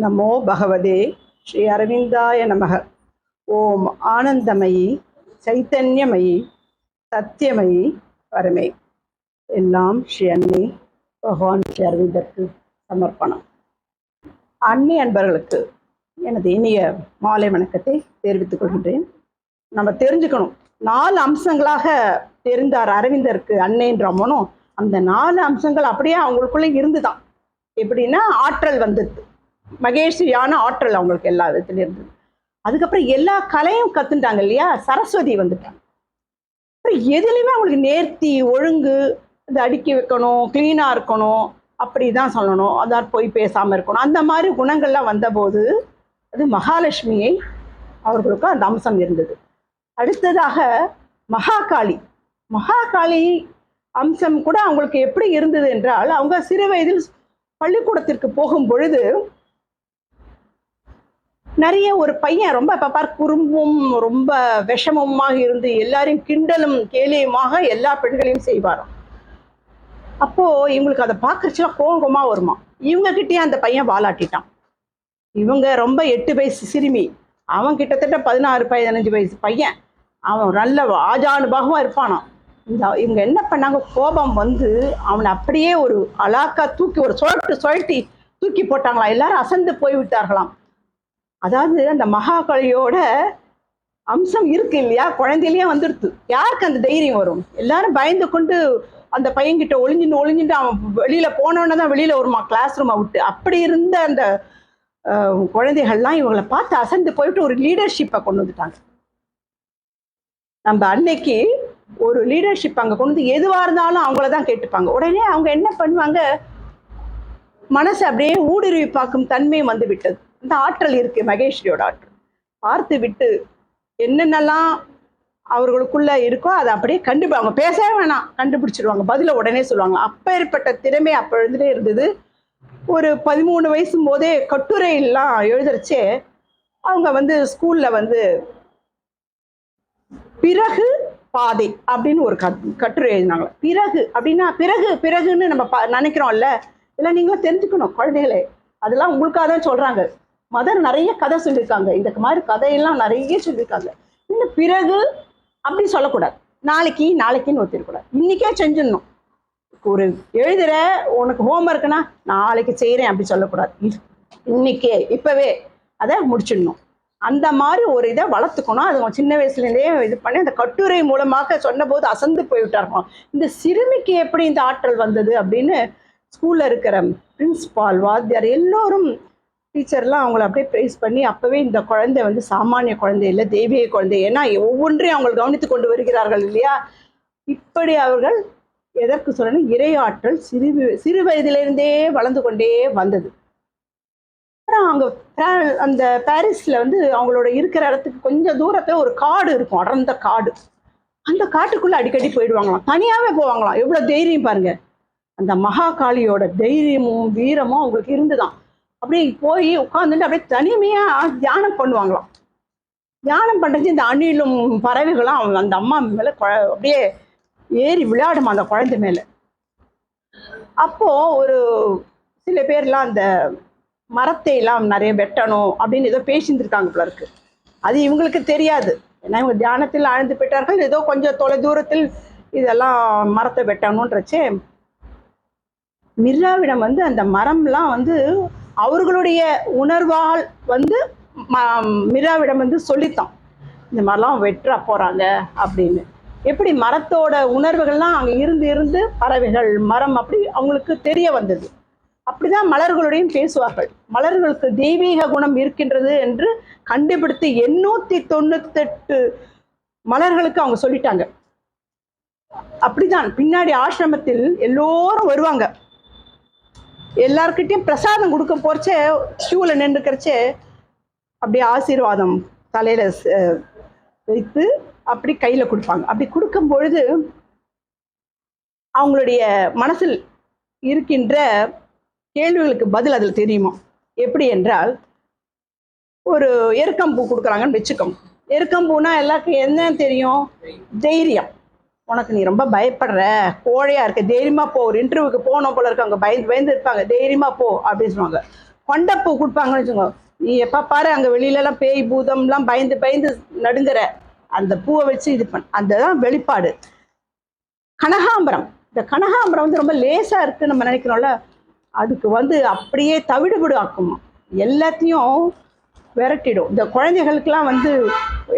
நமோ பகவதே ஸ்ரீ அரவிந்தாய நமக. ஓம் ஆனந்தமயி சைத்தன்யமயி சத்தியமயி பரமே. எல்லாம் ஸ்ரீ அன்னை பகவான் ஸ்ரீ அரவிந்தருக்கு சமர்ப்பணம். அன்னை அன்பர்களுக்கு எனது இனிய மாலை வணக்கத்தை தெரிவித்துக் கொள்கின்றேன். நம்ம தெரிஞ்சுக்கணும், 4 அம்சங்களாக தெரிந்தார் அரவிந்தருக்கு அன்னைன்றமோனும். அந்த 4 அம்சங்கள் அப்படியே அவங்களுக்குள்ளே இருந்துதான். எப்படின்னா, ஆற்றல் வந்தது, மகேஸ்வரியான ஆற்றல் அவங்களுக்கு எல்லா விதத்துல இருந்தது. அதுக்கப்புறம் எல்லா கலையும் கத்துட்டாங்க இல்லையா, சரஸ்வதி வந்துட்டாங்க. அப்புறம் எதுலையுமே அவங்களுக்கு நேர்த்தி, ஒழுங்கு, இது அடுக்கி வைக்கணும், கிளீனா இருக்கணும், அப்படிதான் சொல்லணும், அதான் போய் பேசாம இருக்கணும், அந்த மாதிரி குணங்கள்லாம் வந்தபோது அது மகாலட்சுமியை அவர்களுக்கு அந்த அம்சம் இருந்தது. அடுத்ததாக மகாகாளி. மகாகாளி அம்சம் கூட அவங்களுக்கு எப்படி இருந்தது என்றால், அவங்க சிறு வயதில் பள்ளிக்கூடத்திற்கு போகும் பொழுது நிறைய ஒரு பையன் ரொம்ப குறும்பும் ரொம்ப விஷமமாக இருந்து எல்லாரையும் கிண்டலும் கேலியுமாக எல்லா பெண்களையும் செய்வாராம். அப்போ இவங்களுக்கு அதை பார்க்கறச்சுலாம் கோபமா வருமா. இவங்க கிட்டே அந்த பையன் வாலாட்டிட்டான். இவங்க ரொம்ப 8 வயசு சிறுமி, அவன் கிட்டத்தட்ட 16-15 வயசு பையன். அவன் நல்ல ஆஜானுபாகமா இருப்பானான். இவங்க என்ன பண்ணாங்க, கோபம் வந்து அவனை அப்படியே ஒரு அலாக்கா தூக்கி ஒரு சுழட்டி தூக்கி போட்டாங்களாம். எல்லாரும் அசந்து போய் விட்டார்களாம். அதாவது அந்த மகாகாளியோட அம்சம் இருக்கு இல்லையா, குழந்தையிலேயே வந்துடுது. யாருக்கு அந்த தைரியம் வரும்? எல்லாரும் பயந்து கொண்டு அந்த பையன்கிட்ட ஒளிஞ்சுட்டு அவன் வெளியில போனோன்னு தான் வெளியில வருமா, கிளாஸ் ரூமை விட்டு. அப்படி இருந்த அந்த குழந்தைகள்லாம் இவங்களை பார்த்து அசந்து போயிட்டு ஒரு லீடர்ஷிப்பை கொண்டு வந்துட்டாங்க. நம்ம அன்னைக்கு ஒரு லீடர்ஷிப் அங்கே கொண்டு வந்து எதுவாக இருந்தாலும் அவங்கள தான் கேட்டுப்பாங்க. உடனே அவங்க என்ன பண்ணுவாங்க, மனசு அப்படியே ஊடுருவி பார்க்கும் தன்மை வந்து விட்டது. இந்த ஆற்றல் இருக்கு, மகேஸ்வரியோட ஆற்றல். பார்த்து விட்டு என்னென்னலாம் அவர்களுக்குள்ள இருக்கோ அதை அப்படியே அவங்க பேசவே வேணாம், கண்டுபிடிச்சிடுவாங்க, பதில உடனே சொல்லுவாங்க. அப்பேற்பட்ட திறமை அப்போ எழுந்துட்டே இருந்தது. ஒரு 13 வயசு போதே கட்டுரையெல்லாம் எழுதுறச்சே அவங்க வந்து ஸ்கூல்ல வந்து பிறகு பாதை அப்படின்னு ஒரு கட்டுரை எழுதினாங்க. பிறகு அப்படின்னா பிறகுன்னு நம்ம நினைக்கிறோம்ல, இதெல்லாம் நீங்களும் தெரிஞ்சுக்கணும் குழந்தைகளே. அதெல்லாம் உங்களுக்காக தான் சொல்றாங்க. மதர் நிறைய கதை சொல்லியிருக்காங்க, இந்த மாதிரி கதையெல்லாம் நிறைய சொல்லியிருக்காங்க. இன்னும் பிறகு அப்படி சொல்லக்கூடாது, நாளைக்குன்னு ஒத்திருக்கூடாது, இன்னைக்கே செஞ்சிடணும். ஒரு எழுதுற, உனக்கு ஹோம்ஒர்க்குன்னா நாளைக்கு செய்கிறேன் அப்படி சொல்லக்கூடாது, இன்னைக்கே இப்பவே அதை முடிச்சிடணும். அந்த மாதிரி ஒரு இதை வளர்த்துக்கணும். அது சின்ன வயசுலேருந்தே இது பண்ணி அந்த கட்டுரை மூலமாக சொன்னபோது அசந்து போய்விட்டார்கள். இந்த சிறுமிக்கு எப்படி இந்த ஆற்றல் வந்தது அப்படின்னு ஸ்கூலில் இருக்கிற பிரின்ஸ்பால், வாத்தியார் எல்லோரும், டீச்சர்லாம் அவங்கள அப்படியே ப்ரைஸ் பண்ணி, அப்போவே இந்த குழந்தை வந்து சாமானிய குழந்தை இல்லை, தெய்வீக குழந்தை, ஏன்னா ஒவ்வொன்றையும் அவங்க கவனித்து கொண்டு வருகிறார்கள் இல்லையா. இப்படி அவர்கள் எதற்கு சொல்லணும், இறையாற்றல் சிறு வயதிலிருந்தே வளர்ந்து கொண்டே வந்தது. அப்புறம் அங்கே அந்த பாரிஸில் வந்து அவங்களோட இருக்கிற இடத்துக்கு கொஞ்சம் தூரத்தில் ஒரு காடு இருக்கும், அடர்ந்த காடு. அந்த காட்டுக்குள்ளே அடிக்கடி போயிடுவாங்களாம், தனியாகவே போவாங்களாம். எவ்வளோ தைரியம் பாருங்க. அந்த மகாகாளியோட தைரியமும் வீரமும் அவங்களுக்கு இருந்துதான். அப்படியே போய் உட்காந்துட்டு அப்படியே தனிமையாக தியானம் பண்ணுவாங்களாம். தியானம் பண்ணுறது இந்த அணிலும் பறவைகளும் அந்த அம்மா மேலே அப்படியே ஏறி விளையாடுமா அந்த குழந்தை மேலே. அப்போ ஒரு சில பேர்லாம் அந்த மரத்தை எல்லாம் நிறைய வெட்டணும் அப்படின்னு ஏதோ பேசியிருந்திருக்காங்க போல இருக்கு. அது இவங்களுக்கு தெரியாது, ஏன்னா இவங்க தியானத்தில் ஆழ்ந்து போயிட்டார்கள். ஏதோ கொஞ்சம் தொலை தூரத்தில் இதெல்லாம் மரத்தை வெட்டணுன்றச்சே மிர்ராவிடம் வந்து அந்த மரம்லாம் வந்து அவர்களுடைய உணர்வால் வந்து மிர்ராவிடம் வந்து சொல்லித்தான், இந்த மாதிரிலாம் வெட்ட போறாங்க அப்படின்னு. எப்படி மரத்தோட உணர்வுகள்லாம் அங்கே இருந்து பறவைகள், மரம் அப்படி அவங்களுக்கு தெரிய வந்தது. அப்படிதான் மலர்களுடையும் பேசுவார்கள். மலர்களுக்கு தெய்வீக குணம் இருக்கின்றது என்று கண்டுபிடித்து 898 மலர்களுக்கு அவங்க சொல்லிட்டாங்க. அப்படிதான் பின்னாடி ஆசிரமத்தில் எல்லோரும் வருவாங்க. எல்லார்கிட்டையும் பிரசாதம் கொடுக்க போறச்சே ஷூவில் நின்றுக்கிறச்சே அப்படியே ஆசீர்வாதம் தலையில வைத்து அப்படி கையில கொடுப்பாங்க. அப்படி கொடுக்கும் பொழுது அவங்களுடைய மனசில் இருக்கின்ற கேள்விகளுக்கு பதில் அதில் தெரியுமா. எப்படி என்றால், ஒரு எருக்கம்பூ கொடுக்குறாங்கன்னு வச்சுக்கோங்க. எருக்கம்பூனா எல்லாருக்கும் என்ன தெரியும், தைரியம். உனக்கு நீ ரொம்ப பயப்படுற, கோழையா இருக்க, தைரியமா போ, ஒரு இன்டர்வியூக்கு போனோம் போல இருக்கு, அவங்க பயந்து இருப்பாங்க, தைரியமா போ அப்படின்னு சொல்லுவாங்க. கொண்டைப்பூ கொடுப்பாங்கன்னு வச்சுக்கோ. நீ எப்போ பாரு அங்கே வெளியிலலாம் பேய் பூதம்லாம் பயந்து பயந்து நடுங்குற, அந்த பூவை வச்சு இது அதுதான் வெளிப்பாடு. கனகாம்பரம், இந்த கனகாம்பரம் வந்து ரொம்ப லேசா இருக்குன்னு நம்ம நினைக்கிறோம்ல, அதுக்கு வந்து அப்படியே தவிடுபடு ஆக்குமா, எல்லாத்தையும் விரட்டிடும். இந்த குழந்தைகளுக்கெல்லாம் வந்து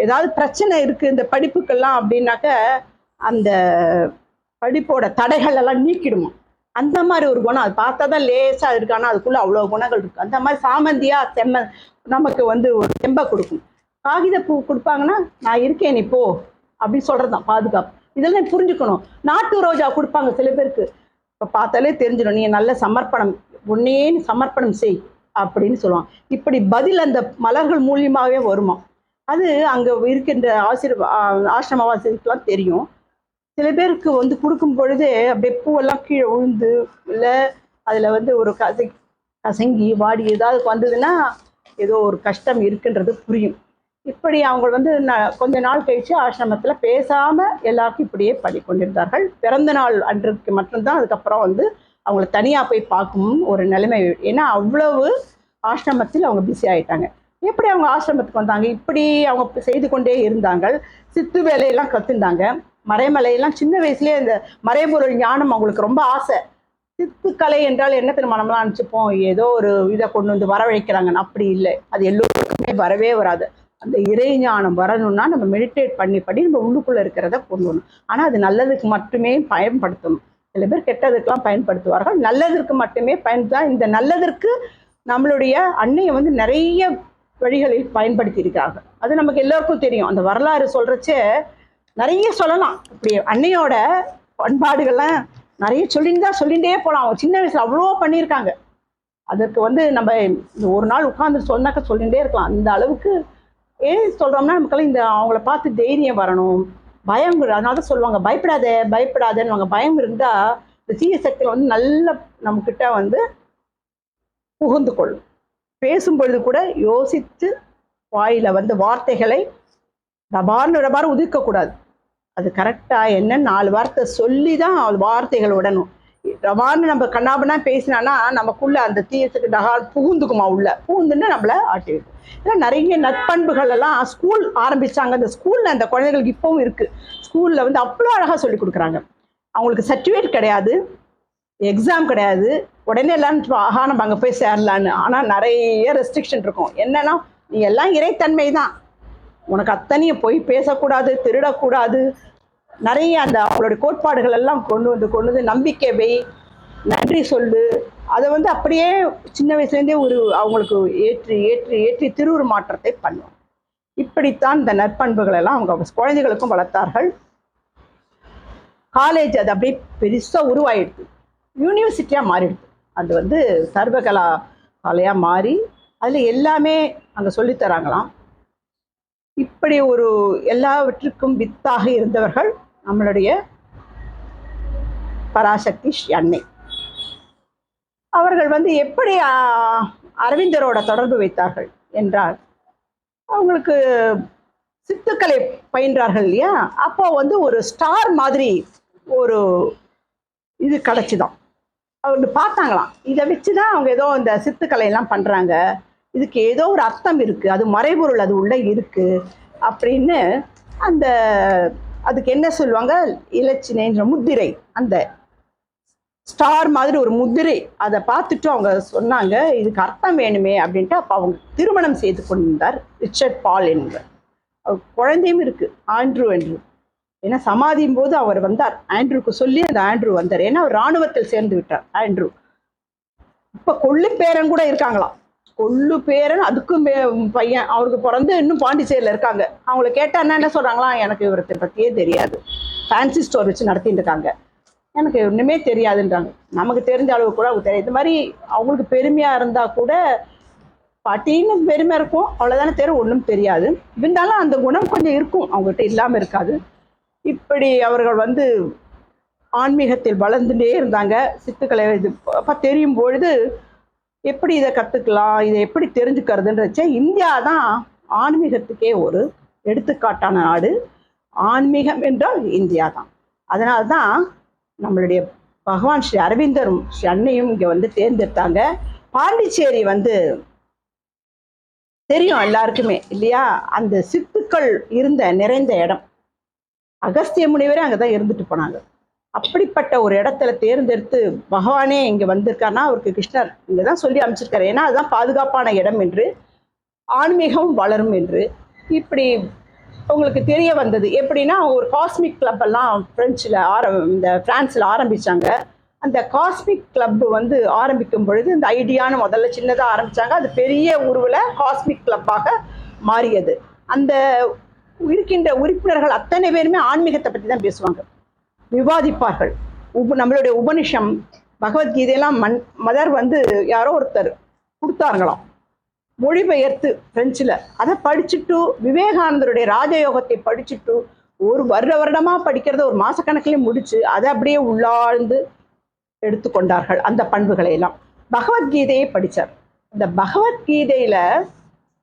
ஏதாவது பிரச்சனை இருக்கு இந்த படிப்புக்கெல்லாம் அப்படின்னாக்க அந்த படிப்போட தடைகள் எல்லாம் நீக்கிடுமா. அந்த மாதிரி ஒரு குணம். அது பார்த்தா தான் லேசா இருக்கு, ஆனால் அதுக்குள்ள அவ்வளோ குணங்கள் இருக்கு. அந்த மாதிரி சாமந்தியா நமக்கு வந்து ஒரு தெம்பை கொடுக்கும். காகித பூ கொடுப்பாங்கன்னா நான் இருக்கேன் நீ போ அப்படின்னு சொல்றதுதான் பாதுகாப்பு. இதெல்லாம் புரிஞ்சுக்கணும். நாட்டு ரோஜா கொடுப்பாங்க சில பேருக்கு, இப்போ பார்த்தாலே தெரிஞ்சிடும், நீ நல்ல சமர்ப்பணம், உன்னே சமர்ப்பணம் செய் அப்படின்னு சொல்லுவாங்க. இப்படி பதில் அந்த மலர்கள் மூலியமாகவே வருமா. அது அங்கே இருக்கின்ற ஆசிரமவாசிகளுக்கெல்லாம் தெரியும். சில பேருக்கு வந்து கொடுக்கும் பொழுதே அப்படியே பூவெல்லாம் கீழே விழுந்து, இல்லை அதில் வந்து ஒரு கசங்கி வாடி ஏதாவது வந்ததுன்னா ஏதோ ஒரு கஷ்டம் இருக்குன்றது புரியும். இப்படி அவங்க வந்து கொஞ்ச நாள் கழிச்சு ஆசிரமத்தில் பேசாமல் எல்லாருக்கும் இப்படியே கொண்டிருந்தார்கள். பிறந்த நாள் அன்றைக்கு மட்டும்தான் அதுக்கப்புறம் வந்து அவங்கள தனியாக போய் பார்க்கும் ஒரு நிலைமை. ஏன்னா அவ்வளவு ஆசிரமத்தில் அவங்க பிஸி ஆகிட்டாங்க. எப்படி அவங்க ஆசிரமத்துக்கு வந்தாங்க? இப்படி அவங்க செய்து கொண்டே இருந்தாங்க. சித்து வேலையெல்லாம் கற்றுந்தாங்க. மறைமலையெல்லாம் சின்ன வயசுலேயே இந்த மறைபொருள் ஞானம் அவங்களுக்கு ரொம்ப ஆசை. சித்துக்கலை என்றால் என்ன தெரியுமா, நம்மளாம் நினச்சிப்போம் ஏதோ ஒரு இதை கொண்டு வந்து வரவழைக்கிறாங்கன்னு. அப்படி இல்லை, அது எல்லோருக்குமே வரவே வராது. அந்த இறை ஞானம் வரணும்னா நம்ம மெடிடேட் பண்ணி நம்ம உள்ளுக்குள்ளே இருக்கிறத கொண்டு வரணும். ஆனால் அது நல்லதுக்கு மட்டுமே பயன்படுத்தணும். சில பேர் கெட்டதுக்கெல்லாம் பயன்படுத்துவார்கள், நல்லதற்கு மட்டுமே பயன்படுத்த. இந்த நல்லதற்கு நம்மளுடைய அன்னையை வந்து நிறைய வழிகளில் பயன்படுத்தி இருக்காங்க. அது நமக்கு எல்லோருக்கும் தெரியும். அந்த வரலாறு சொல்றச்சே நிறைய சொல்லலாம். இப்படி அன்னையோட பண்பாடுகள்லாம் நிறைய சொல்லிகிட்டே போகலாம். அவங்க சின்ன வயசுல அவ்வளோ பண்ணியிருக்காங்க. அதற்கு வந்து நம்ம இந்த ஒரு நாள் உட்கார்ந்து சொன்னாக்க சொல்லிகிட்டே இருக்கலாம். அந்த அளவுக்கு ஏன் சொல்றோம்னா நமக்கெல்லாம் இந்த அவங்கள பார்த்து தைரியம் வரணும், பயம். அதனால தான் சொல்லுவாங்க பயப்படாதேன்னு. பயம் இருந்தா இந்த தீய சக்தியில் வந்து நல்ல நம்ம கிட்ட வந்து புகுந்து கொள்ளும். பேசும்பொழுது கூட யோசித்து வாயில வந்து வார்த்தைகளை டபார்னு உதிர்க்கக்கூடாது. அது கரெக்டாக என்ன 4 வார்த்தை சொல்லி தான் வார்த்தைகள் விடணும். டபார்னு நம்ம கண்ணாபனா பேசினான்னா நமக்குள்ள அந்த தீயத்துக்கு டகார் புகுந்துக்குமா, உள்ள புகுந்துன்னு நம்மளை ஆட்டி வைக்கும். ஏன்னா நிறைய நற்பண்புகள் எல்லாம் ஸ்கூல் ஆரம்பிச்சாங்க. அந்த ஸ்கூல்ல அந்த குழந்தைகளுக்கு இப்பவும் இருக்கு. ஸ்கூல்ல வந்து அவ்வளோ அழகாக சொல்லி கொடுக்குறாங்க. அவங்களுக்கு சர்டிஃபிகேட் கிடையாது, எக்ஸாம் கிடையாது, உடனே எல்லாம் நம்ம அங்கே போய் சேரலான்னு. ஆனால் நிறைய ரெஸ்ட்ரிக்ஷன் இருக்கும். என்னன்னா நீ எல்லாம் இறைத்தன்மை தான், உனக்கு அத்தனையும் போய் பேசக்கூடாது, திருடக்கூடாது, நிறைய அந்த அவங்களுடைய கோட்பாடுகள் எல்லாம் கொண்டு வந்து நம்பிக்கை வை, நன்றி சொல்லு. அதை வந்து அப்படியே சின்ன வயசுலேருந்தே ஒரு அவங்களுக்கு ஏற்றி ஏற்றி ஏற்றி திருவுரு மாற்றத்தை பண்ணுவோம். இப்படித்தான் இந்த நற்பண்புகள் எல்லாம் அவங்க குழந்தைகளுக்கும் வளர்த்தார்கள். காலேஜ் அது அப்படியே பெருசாக உருவாயிடுது, யூனிவர்சிட்டியாக மாறிடுது. அது வந்து சர்வகலா கலையாக மாறி அதில் எல்லாமே அங்கே சொல்லித்தராங்களாம். இப்படி ஒரு எல்லாவற்றுக்கும் வித்தாக இருந்தவர்கள் நம்மளுடைய பராசக்தி அன்னை. அவர்கள் வந்து எப்படி அரவிந்தரோட தொடர்பு வைத்தார்கள் என்றால், அவங்களுக்கு சித்துக்களை பயின்றார்கள் இல்லையா, அப்போ வந்து ஒரு ஸ்டார் மாதிரி ஒரு இது கிடச்சிதான். அவங்க பார்த்தாங்களாம், இதை வச்சுதான் அவங்க ஏதோ இந்த சித்துக்கலையெல்லாம் பண்றாங்க, இதுக்கு ஏதோ ஒரு அர்த்தம் இருக்கு, அது மறைபொருள் அது உள்ள இருக்கு அப்படின்னு. அந்த அதுக்கு என்ன சொல்லுவாங்க, இலச்சினைன்ற முத்திரை, அந்த ஸ்டார் மாதிரி ஒரு முத்திரை, அதை பார்த்துட்டு அவங்க சொன்னாங்க இதுக்கு அர்த்தம் வேணுமே அப்படின்ட்டு. அப்போ அவங்க திருமணம் செய்து கொண்டிருந்தார் ரிச்சர்ட் பால் என்பவர். குழந்தையும் இருக்கு, ஆண்ட்ரூ என்று. ஏன்னா சமாதியும் போது அவர் வந்தார், ஆண்ட்ரூக்கு சொல்லி அந்த ஆண்ட்ரூ வந்தார். ஏன்னா அவர் இராணுவத்தில் சேர்ந்து விட்டார் ஆண்ட்ரூ. இப்போ கொள்ளு பேரன் கூட இருக்காங்களாம், கொள்ளு பேரன் அதுக்கும் பையன் அவருக்கு பிறந்து இன்னும் பாண்டிச்சேரியில் இருக்காங்க. அவங்கள கேட்டால் என்ன சொல்கிறாங்களாம், எனக்கு இவரத்தை பற்றியே தெரியாது, ஃபேன்சி ஸ்டோர் வச்சு நடத்திட்டு இருக்காங்க, எனக்கு ஒன்றுமே தெரியாதுன்றாங்க. நமக்கு தெரிஞ்ச அளவு கூட அவங்க தெரியாது. இது மாதிரி அவங்களுக்கு பெருமையாக இருந்தால் கூட பாட்டின்னு பெருமை இருக்கும், அவ்வளோதானே தெரியும், ஒன்றும் தெரியாது. இருந்தாலும் அந்த குணம் கொஞ்சம் இருக்கும், அவங்ககிட்ட இல்லாமல் இருக்காது. இப்படி அவர்கள் வந்து ஆன்மீகத்தில் வளர்ந்துட்டே இருந்தாங்க. சித்துக்களை இது அப்போ தெரியும் பொழுது எப்படி இதை கற்றுக்கலாம், இதை எப்படி தெரிஞ்சுக்கிறதுன்றச்சே, இந்தியா தான் ஆன்மீகத்துக்கே ஒரு எடுத்துக்காட்டான நாடு. ஆன்மீகம் என்றால் இந்தியா தான். அதனால தான் நம்மளுடைய பகவான் ஸ்ரீ அரவிந்தரும் ஸ்ரீ அன்னையும் இங்கே வந்து தேர்ந்தெடுத்தாங்க. பாண்டிச்சேரி வந்து தெரியும் எல்லாருக்குமே இல்லையா? அந்த சித்துக்கள் நிறைந்த இடம். அகஸ்திய முனிவரே அங்கதான் இருந்துட்டு போனாங்க. அப்படிப்பட்ட ஒரு இடத்துல தேர்ந்தெடுத்து பகவானே இங்க வந்திருக்காருன்னா அவருக்கு கிருஷ்ணர் இங்கதான் சொல்லி அமைச்சிருக்காரு. ஏன்னா அதுதான் பாதுகாப்பான இடம் என்று, ஆன்மீகம் வளரும் என்று. இப்படி உங்களுக்கு தெரிய வந்தது எப்படின்னா, ஒரு காஸ்மிக் கிளப் எல்லாம் இந்த பிரான்ஸ்ல ஆரம்பிச்சாங்க. அந்த காஸ்மிக் கிளப் வந்து ஆரம்பிக்கும் பொழுது இந்த ஐடியான்னு முதல்ல சின்னதாக ஆரம்பிச்சாங்க. அது பெரிய உருவில் காஸ்மிக் கிளப்பாக மாறியது. அந்த இருக்கின்ற உறுப்பினர்கள் அத்தனை பேருமே ஆன்மீகத்தை பற்றி தான் பேசுவாங்க, விவாதிப்பார்கள். நம்மளுடைய உபனிஷம் பகவத்கீதையெல்லாம் மதர் வந்து யாரோ ஒருத்தர் கொடுத்தாங்களாம், மொழிபெயர்த்து பிரெஞ்சில். அதை படிச்சுட்டு விவேகானந்தருடைய ராஜயோகத்தை படிச்சுட்டு ஒரு வருடமாக படிக்கிறத ஒரு மாசக்கணக்கிலே முடிச்சு அதை அப்படியே உள்ளாழ்ந்து எடுத்துக்கொண்டார்கள் அந்த பண்புகளை எல்லாம். பகவத்கீதையை படித்தார். இந்த பகவத்கீதையில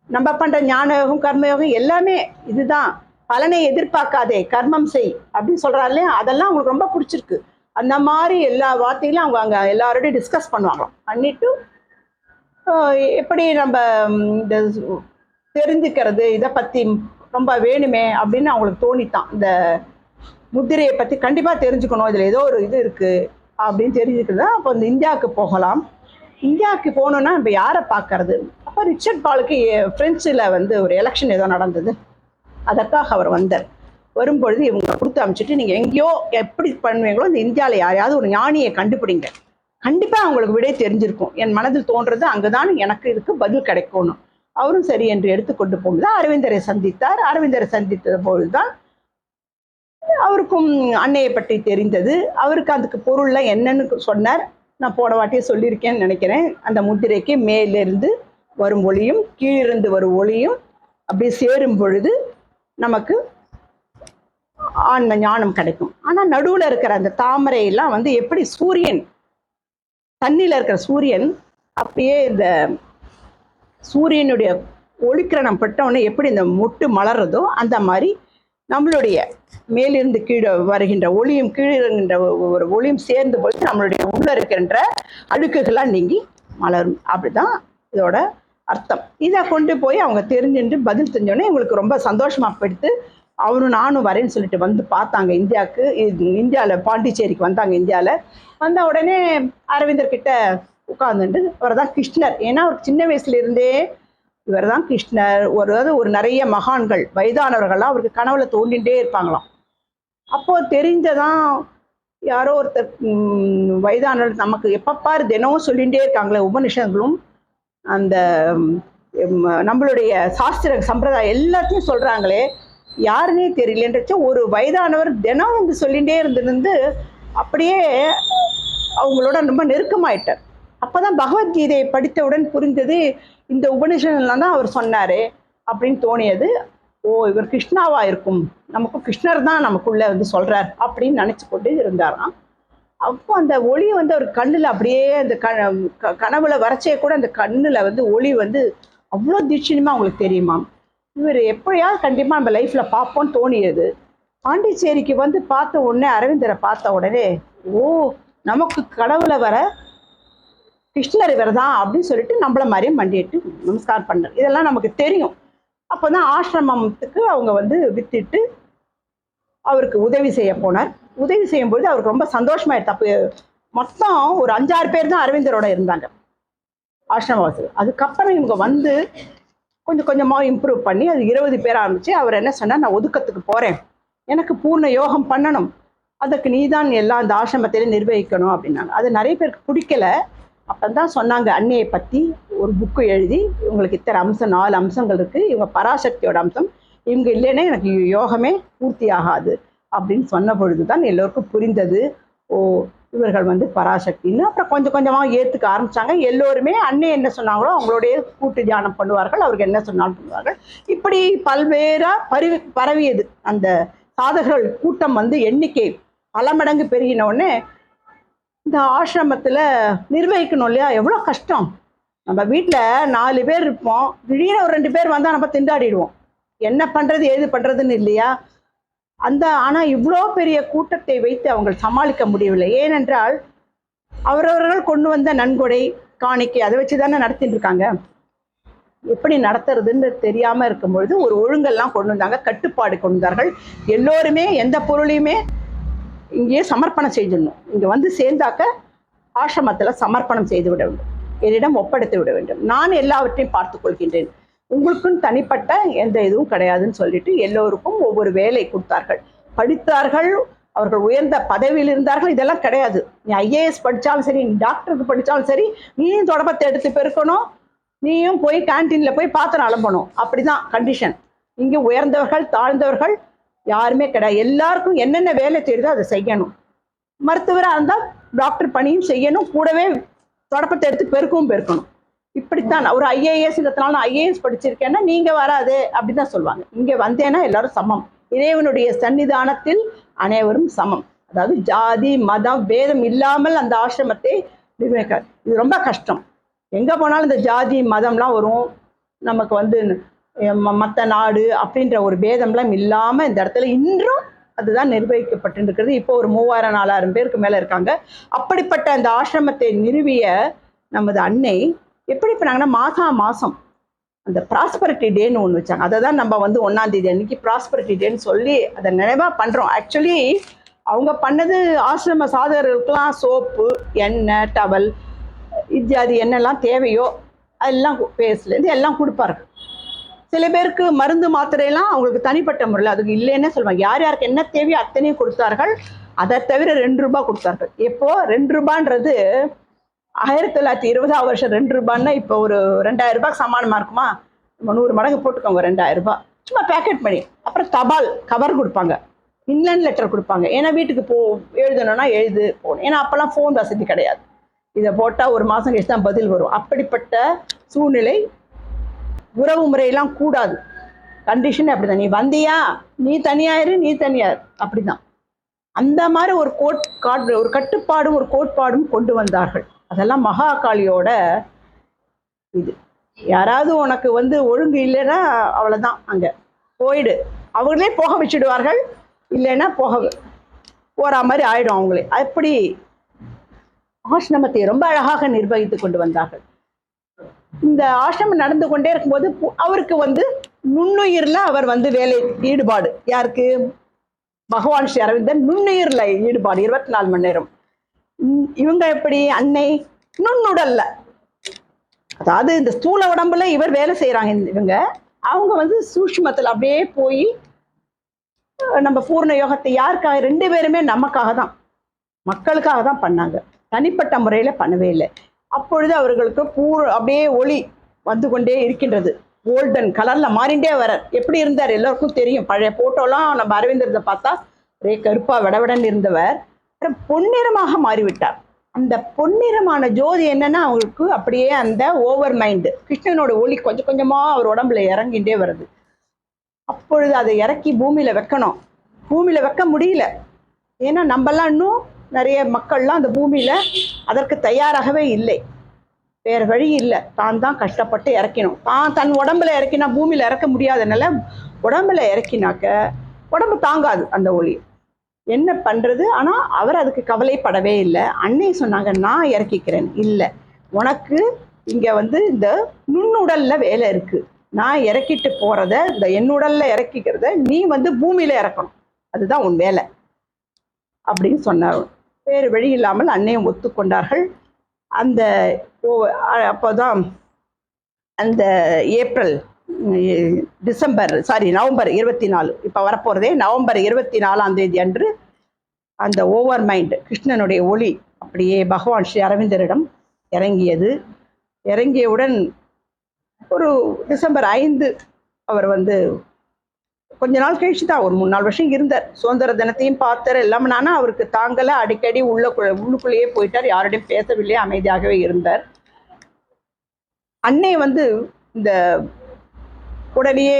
நம்ம பண்ற ஞானயோகம் கர்மயோகம் எல்லாமே இதுதான். பலனை எதிர்பார்க்காதே, கர்மம் செய் அப்படின்னு சொல்றாரு இல்லையா? அதெல்லாம் அவங்களுக்கு ரொம்ப பிடிச்சிருக்கு. அந்த மாதிரி எல்லா வார்த்தையிலும் அவங்க அங்கே எல்லாரோடையும் டிஸ்கஸ் பண்ணுவாங்களாம். பண்ணிட்டு எப்படி நம்ம இந்த தெரிஞ்சுக்கிறது இதை பற்றி ரொம்ப வேணுமே அப்படின்னு அவங்களுக்கு தோணித்தான். இந்த முத்திரையை பற்றி கண்டிப்பாக தெரிஞ்சுக்கணும், இதில் ஏதோ ஒரு இது இருக்குது அப்படின்னு தெரிஞ்சுக்கிறது. அப்போ இந்த இந்தியாவுக்கு போகலாம். இந்தியாவுக்கு போகணுன்னா நம்ம யாரை பார்க்கறது? அப்போ ரிச்சர்ட் பாலுக்கு பிரெஞ்சில் வந்து ஒரு எலெக்ஷன் ஏதோ நடந்தது, அதற்காக அவர் வந்தார். வரும்பொழுது இவங்க கொடுத்து அமைச்சிட்டு நீங்கள் எங்கேயோ எப்படி பண்ணுவீங்களோ இந்த இந்தியாவில் யாரையாவது ஒரு ஞானியை கண்டுபிடிங்க, கண்டிப்பாக அவங்களுக்கு விடை தெரிஞ்சிருக்கும், என் மனதில் தோன்றது அங்குதான் எனக்கு இதுக்கு பதில் கிடைக்கணும். அவரும் சரி என்று எடுத்துக்கொண்டு போகும்போது அரவிந்தரை சந்தித்தார். அரவிந்தரை சந்தித்த பொழுதுதான் அவருக்கும் அன்னையை பற்றி தெரிந்தது. அவருக்கு அதுக்கு பொருள்லாம் என்னன்னு சொன்னார். நான் போன வாட்டியே சொல்லியிருக்கேன்னு நினைக்கிறேன். அந்த முத்திரைக்கு மேலிருந்து வரும் ஒளியும் கீழிருந்து வரும் ஒளியும் அப்படி சேரும் பொழுது நமக்கு ஆன்ம ஞானம் கிடைக்கும். ஆனால் நடுவில் இருக்கிற அந்த தாமரையெல்லாம் வந்து எப்படி சூரியன், தண்ணியில் இருக்கிற சூரியன் அப்படியே இந்த சூரியனுடைய ஒளிக்கிரணம் பட்டவுடனே எப்படி இந்த மொட்டு மலர்றதோ அந்த மாதிரி நம்மளுடைய மேலிருந்து கீழே வருகின்ற ஒளியும் கீழே இருக்கின்ற ஒரு ஒளியும் சேர்ந்து போய் நம்மளுடைய உள்ள இருக்கின்ற அழுக்குகள்லாம் நீங்கி மலரும். அப்படிதான் இதோட அர்த்தம். இதை கொண்டு போய் அவங்க தெரிஞ்சுட்டு பதில் தெரிஞ்சோடனே இவங்களுக்கு ரொம்ப சந்தோஷமாக போயிடுத்து. அவரும் நானும் வரேன்னு சொல்லிட்டு வந்து பார்த்தாங்க இந்தியாவுக்கு. இந்தியாவில் பாண்டிச்சேரிக்கு வந்தாங்க. இந்தியாவில் வந்த உடனே அரவிந்தர் கிட்ட உட்கார்ந்துட்டு அவர் தான் கிருஷ்ணர், ஏன்னா அவர் சின்ன வயசுலேருந்தே இவர் தான் கிருஷ்ணர். ஒரு நிறைய மகான்கள் வயதானவர்கள்லாம் அவருக்கு கனவுல தோண்டிகிட்டே இருப்பாங்களாம். அப்போ தெரிஞ்சதான் யாரோ ஒருத்தர் வயதானவர்கள் நமக்கு எப்பப்பாரு தினமும் சொல்லிகிட்டே இருக்காங்களே உபனிஷங்களும் அந்த நம்மளுடைய சாஸ்திர சம்பிரதாயம் எல்லாத்தையும் சொல்றாங்களே, யாருன்னே தெரியலன்றச்ச ஒரு வயதானவர் தினம் வந்து சொல்லிகிட்டே இருந்து அப்படியே அவங்களோட ரொம்ப நெருக்கமாயிட்டார். அப்போதான் பகவத்கீதையை படித்தவுடன் புரிந்தது, இந்த உபநிஷதெல்லாம் தான் அவர் சொன்னாரு அப்படின்னு தோணியது. ஓ, இவர் கிருஷ்ணாவா இருக்கும், நமக்கு கிருஷ்ணர் தான் நமக்குள்ள வந்து சொல்றார் அப்படின்னு நினைச்சு கொண்டு இருந்தாராம். அப்போ அந்த ஒளி வந்து அவர் கண்ணில் அப்படியே அந்த கனவுல வரைச்சே கூட அந்த கண்ணில் வந்து ஒளி வந்து அவ்வளோ தீட்சணியமாக அவங்களுக்கு தெரியுமா. இவர் எப்படியாவது கண்டிப்பாக நம்ம லைஃப்பில் பார்ப்போம்னு தோணியது. பாண்டிச்சேரிக்கு வந்து பார்த்த உடனே அரவிந்தரை பார்த்த உடனே ஓ, நமக்கு கனவுல வர கிருஷ்ணர் இவர் தான் அப்படின்னு சொல்லிட்டு நம்மள மாதிரியே மண்டிட்டு நமஸ்காரம் பண்ணார். இதெல்லாம் நமக்கு தெரியும். அப்போ தான் ஆசிரமத்துக்கு அவங்க வந்து வித்துட்டு அவருக்கு உதவி செய்ய போனார். உதவி செய்யும்போது அவருக்கு ரொம்ப சந்தோஷமாயிடுது. அப்போ மொத்தம் ஒரு 5-6 பேர் தான் அரவிந்தரோட இருந்தாங்க ஆசிரமவாசி. அதுக்கப்புறம் இவங்க வந்து கொஞ்சம் கொஞ்சமாக இம்ப்ரூவ் பண்ணி அது 20 பேர் ஆரம்பிச்சு அவர் என்ன சொன்னார், நான் ஒதுக்கத்துக்கு போகிறேன், எனக்கு பூர்ண யோகம் பண்ணணும், அதுக்கு நீ தான் எல்லாம் அந்த ஆசிரமத்திலே நிர்வகிக்கணும் அப்படின்னாங்க. அது நிறைய பேருக்கு பிடிக்கல. அப்போ தான் சொன்னாங்க, அன்னையை பற்றி ஒரு புக்கு எழுதி இவங்களுக்கு இத்தனை அம்சம் 4 அம்சங்கள் இருக்குது, இவங்க பராசக்தியோட அம்சம், இவங்க இல்லைன்னா எனக்கு யோகமே பூர்த்தி ஆகாது அப்படின்னு சொன்ன பொழுது தான் எல்லோருக்கும் புரிந்தது, ஓ இவர்கள் வந்து பராசக்தின்னு. அப்புறம் கொஞ்சம் கொஞ்சமாக ஏற்றுக்க ஆரம்பித்தாங்க. எல்லோருமே அன்னை என்ன சொன்னாங்களோ அவங்களோடைய கூட்டு தியானம் பண்ணுவார்கள், அவருக்கு என்ன சொன்னாலும் பண்ணுவார்கள். இப்படி பல்வேறாக பரவியது. அந்த சாதகர்கள் கூட்டம் வந்து எண்ணிக்கை பல மடங்கு பெருகின உடனே இந்த ஆசிரமத்தில் நிர்வகிக்கணும் இல்லையா, எவ்வளோ கஷ்டம். நம்ம வீட்டில் 4 பேர் இருப்போம், திடீர்னு ஒரு 2 பேர் வந்தால் நம்ம திண்டாடிடுவோம், என்ன பண்ணுறது ஏது பண்ணுறதுன்னு இல்லையா. ஆனால் இவ்வளோ பெரிய கூட்டத்தை வைத்து அவங்க சமாளிக்க முடியவில்லை. ஏனென்றால் அவரவர்கள் கொண்டு வந்த நன்கொடை காணிக்கை அதை வச்சு தானே நடத்திட்டு இருக்காங்க. எப்படி நடத்துறதுன்னு தெரியாமல் இருக்கும்பொழுது ஒரு ஒழுங்கெல்லாம் கொண்டு வந்தாங்க, கட்டுப்பாடு கொண்டு வந்தார்கள். எல்லோருமே எந்த பொருளையுமே இங்கேயே சமர்ப்பணம் செய்திடணும். இங்கே வந்து சேர்ந்தாக்க ஆசிரமத்தில் சமர்ப்பணம் செய்து விட வேண்டும், என்னிடம் ஒப்படைத்து விட வேண்டும், நான் எல்லாவற்றையும் பார்த்துக் கொள்கின்றேன், உங்களுக்கும் தனிப்பட்ட எந்த இதுவும் கிடையாதுன்னு சொல்லிட்டு எல்லோருக்கும் ஒவ்வொரு வேலை கொடுத்தார்கள். படித்தார்கள், அவர்கள் உயர்ந்த பதவியில் இருந்தார்கள். இதெல்லாம் கிடையாது. நீ ஐஏஎஸ் படித்தாலும் சரி, நீ டாக்டருக்கு படித்தாலும் சரி, நீயும் தொடப்பத்தை எடுத்து பெருக்கணும், நீயும் போய் கேன்டீனில் போய் பாத்திரம் அலம்பணும். அப்படிதான் கண்டிஷன். இங்கே உயர்ந்தவர்கள் தாழ்ந்தவர்கள் யாருமே கிடையாது. எல்லாருக்கும் என்னென்ன வேலை தெரியுதோ அதை செய்யணும். மருத்துவராக இருந்தால் டாக்டர் பணியும் செய்யணும், கூடவே தொடப்பத்தை எடுத்து பெருக்கணும். இப்படித்தான். ஒரு ஐஏஎஸ் இதனால நான் ஐஏஎஸ் படிச்சிருக்கேன்னா நீங்கள் வராது அப்படி தான் சொல்லுவாங்க. இங்கே வந்தேன்னா எல்லாரும் சமம், இறைவனுடைய சன்னிதானத்தில் அனைவரும் சமம். அதாவது ஜாதி மதம் வேதம் இல்லாமல் அந்த ஆசிரமத்தை நிர்வகிக்காது. இது ரொம்ப கஷ்டம். எங்கே போனாலும் இந்த ஜாதி மதம்லாம் வரும். நமக்கு வந்து மற்ற நாடு அப்படின்ற ஒரு பேதம்லாம் இல்லாமல் இந்த இடத்துல இன்றும் அதுதான் நிர்வகிக்கப்பட்டு இருக்கிறது. இப்போ ஒரு 3000-4000 பேருக்கு மேலே இருக்காங்க. அப்படிப்பட்ட அந்த ஆசிரமத்தை நிறுவிய நமது அன்னை எப்படி பண்ணாங்கன்னா, மாதம் அந்த ப்ராஸ்பரிட்டி டேன்னு ஒன்று வச்சாங்க. அதை தான் நம்ம வந்து 1ஆம் தேதி அன்னைக்கு ப்ராஸ்பரிட்டி டேன்னு சொல்லி அதை நினைவாக பண்ணுறோம். ஆக்சுவலி அவங்க பண்ணது ஆசிரம சாதகர்களுக்கெல்லாம் சோப்பு, எண்ணெய், டவல் இத்தியாதி என்னெல்லாம் தேவையோ அதெல்லாம் பேஸ்லேருந்து எல்லாம் கொடுப்பார்கள். சில பேருக்கு மருந்து மாத்திரையெல்லாம் அவங்களுக்கு தனிப்பட்ட முறையில் அதுக்கு இல்லைன்னே சொல்லுவாங்க. யார் யாருக்கு என்ன தேவையோ அத்தனையும் கொடுத்தார்கள். அதை தவிர 2 ரூபாய் கொடுத்தார்கள். எப்போ 2 ரூபான்றது 1920ஆம் வருஷம் 2 ரூபான்னா இப்போ ஒரு 2000 ரூபாய்க்கு சமானமாக இருக்குமா? நம்ம 100 மடங்கு போட்டுக்கோங்க, 2000 ரூபாய். சும்மா பேக்கெட் பண்ணி, அப்புறம் தபால் கவர் கொடுப்பாங்க, இன்லேண்ட் லெட்டர் கொடுப்பாங்க. ஏன்னா வீட்டுக்கு எழுதணும்னா எழுது போகணும். ஏன்னா அப்போல்லாம் ஃபோன் வசதி கிடையாது. இதை போட்டால் ஒரு மாதம் கழிச்சு தான் பதில் வரும். அப்படிப்பட்ட சூழ்நிலை. உறவு முறையெல்லாம் கூடாது. கண்டிஷன் அப்படிதான். நீ வந்தியா, நீ தனியாயிரு, நீ தனியார், அப்படிதான். அந்த மாதிரி ஒரு ஒரு கட்டுப்பாடும் ஒரு கோட்பாடும் கொண்டு வந்தார்கள். அதெல்லாம் மகாகாளியோட இது. யாராவது உனக்கு வந்து ஒழுங்கு இல்லைன்னா அவ்வளோதான், அங்கே போயிடு. அவங்களே போக வச்சுடுவார்கள், இல்லைன்னா போகிற மாதிரி ஆயிடும் அவங்களே. அப்படி ஆசிரமத்தை ரொம்ப அழகாக நிர்வகித்து கொண்டு வந்தார்கள். இந்த ஆசிரமம் நடந்து கொண்டே இருக்கும்போது அவருக்கு வந்து நுண்ணுயிரில் அவர் வந்து வேலை ஈடுபாடு. யாருக்கு? பகவான் ஸ்ரீ அரவிந்தன் நுண்ணுயிரில் ஈடுபாடு 24 மணி நேரம். இவங்க எப்படி? அன்னை நுண்ணுடல்ல, அதாவது இந்த ஸ்தூல உடம்புல இவர் வேலை செய்கிறாங்க இவங்க. அவங்க வந்து சூஷ்மத்தில் அப்படியே போய் நம்ம பூர்ண யோகத்தை யாருக்காக? 2 பேருமே நமக்காக தான், மக்களுக்காக தான் பண்ணாங்க. தனிப்பட்ட முறையில் பண்ணவே இல்லை. அப்பொழுது அவர்களுக்கு அப்படியே ஒளி வந்து கொண்டே இருக்கின்றது. கோல்டன் கலரில் மாறிண்டே வரார். எப்படி இருந்தார் எல்லாருக்கும் தெரியும். பழைய போட்டோலாம் நம்ம அரவிந்தரத்தை பார்த்தா ஒரே கருப்பா விடவிடன்னு இருந்தவர் பொன்னிறமாக மாறிவிட்டார். அந்த பொன்னிறமான ஜோதி என்னன்னா அவங்களுக்கு அப்படியே அந்த ஓவர் மைண்டு கிருஷ்ணனோட ஒளி கொஞ்சம் கொஞ்சமாக அவர் உடம்புல இறங்கிட்டே வருது. அப்பொழுது அதை இறக்கி பூமியில் வைக்கணும். பூமியில் வைக்க முடியல. ஏன்னா நம்மெல்லாம் இன்னும் நிறைய மக்கள்லாம் அந்த பூமியில் அதற்கு தயாராகவே இல்லை. வேறு வழி இல்லை. தான் கஷ்டப்பட்டு இறக்கணும். தன் உடம்புல இறக்கினா பூமியில் இறக்க முடியாதனால உடம்புல இறக்கினாக்க உடம்பு தாங்காது அந்த ஒளி. என்ன பண்ணுறது? ஆனால் அவர் அதுக்கு கவலைப்படவே இல்லை. அன்னை சொன்னாங்க, நான் இறக்கிக்கிறேன். இல்லை, உனக்கு இங்கே வந்து இந்த நுண்ணுடலில் வேலை இருக்குது. நான் இறக்கிட்டு போகிறத, இந்த என்னுடலில் இறக்கிக்கிறத நீ வந்து பூமியில் இறக்கணும். அதுதான் உன் வேலை அப்படின்னு சொன்னார். வேறு வழி இல்லாமல் அன்னையும் ஒத்துக்கொண்டார்கள். அந்த அப்போதான் அந்த நவம்பர் 24, இப்போ வரப்போகிறதே நவம்பர் 24ஆம் தேதி அன்று அந்த ஓவர் மைண்ட் கிருஷ்ணனுடைய ஒளி அப்படியே பகவான் ஸ்ரீ அரவிந்தரிடம் இறங்கியது. இறங்கியவுடன் ஒரு டிசம்பர் 5 அவர் வந்து கொஞ்ச நாள் கழிச்சு தான், ஒரு 3-4 வருஷம் இருந்தார். சுதந்திர தினத்தையும் பார்த்தார் எல்லாமே. ஆனால் அவருக்கு தாங்கலை. அடிக்கடி உள்ளுக்குள்ளேயே போயிட்டார். யாரோடையும் பேசவில்லை, அமைதியாகவே இருந்தார். அன்னை வந்து இந்த உடனேயே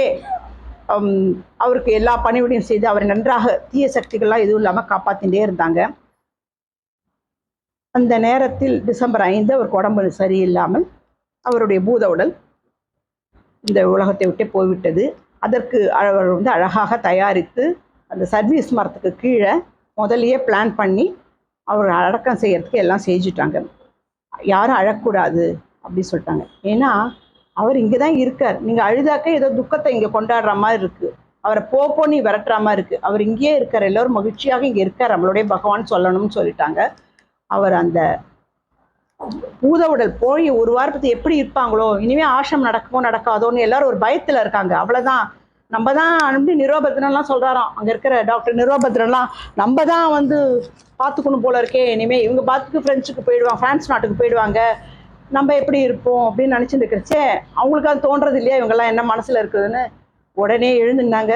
அவருக்கு எல்லா பணிவிடையும் செய்து அவரை நன்றாக தீய சக்திகள்லாம் எதுவும் இல்லாமல் காப்பாற்றிகிட்டே இருந்தாங்க. அந்த நேரத்தில் டிசம்பர் 5 அவருக்கு உடம்பு சரியில்லாமல் அவருடைய பூத உடல் இந்த உலகத்தை விட்டு போய்விட்டது. அதற்கு அவர் வந்து அழகாக தயாரித்து அந்த சர்வீஸ் மரத்துக்கு கீழே முதலையே பிளான் பண்ணி அவர் அடக்கம் செய்யறதுக்கு எல்லாம் செஞ்சுட்டாங்க. யாரும் அழக்கூடாது அப்படி சொல்லிட்டாங்க. ஏன்னா அவர் இங்கே தான் இருக்கார். நீங்கள் அழுதாக்க ஏதோ துக்கத்தை இங்கே கொண்டாடுற மாதிரி இருக்குது. அவரை போப்போன்னு விரட்டுற மாதிரி இருக்குது. அவர் இங்கேயே இருக்கார், எல்லோரும் மகிழ்ச்சியாக இங்கே இருக்கார், நம்மளுடைய பகவான் சொல்லணும்னு சொல்லிட்டாங்க. அவர் அந்த பூத உடல் போய் ஒரு வாரத்தை எப்படி இருப்பாங்களோ, இனிமேல் ஆசிரமம் நடக்குமோ நடக்காதோன்னு எல்லாரும் ஒரு பயத்தில் இருக்காங்க. அவ்வளோதான். நம்ம தான் அனுப்பி நிரோபத்ரன்லாம் சொல்கிறாராம். அங்கே இருக்கிற டாக்டர் நிரோபத்ரன்லாம் நம்ம தான் வந்து பார்த்துக்கணும் போல இருக்கே, இனிமேல் இவங்க பார்த்துக்கு ஃப்ரெண்ட்ஸுக்கு போயிடுவாங்க, ஃப்ரான்ஸ் நாட்டுக்கு போயிடுவாங்க, நம்ம எப்படி இருப்போம் அப்படின்னு நினச்சிட்டு இருக்கிறச்சே அவங்களுக்கு அது தோன்றது இல்லையா இவங்கெல்லாம் என்ன மனசில் இருக்குதுன்னு. உடனே எழுந்துனாங்க.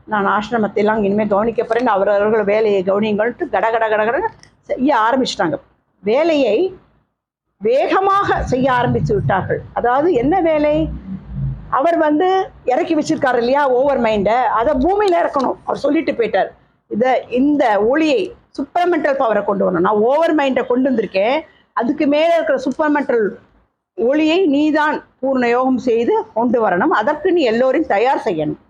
நான் ஆசிரமத்தையெல்லாம் இனிமேல் கவனிக்க போகிறேன்னு அவர்கள் வேலையை கவனிங்கள்ட்டு கடகடன்னு செய்ய ஆரம்பிச்சிட்டாங்க. வேலையை வேகமாக செய்ய ஆரம்பித்து விட்டார்கள். அதாவது என்ன வேலை? அவர் வந்து இறக்கி வச்சிருக்காரு இல்லையா ஓவர் மைண்டை, அதை பூமியில் இறக்கணும். அவர் சொல்லிட்டு போயிட்டார், இந்த ஒளியை சூப்பர்மெண்டல் பவரை கொண்டு வரணும். நான் ஓவர் மைண்டை கொண்டு வந்திருக்கேன், அதுக்கு மேலே இருக்கிற சூப்பர்மெண்டல் ஒளியை நீதான் பூர்ண யோகம் செய்து கொண்டு வரணும், அதற்கு நீ எல்லோரையும் தயார் செய்யணும்,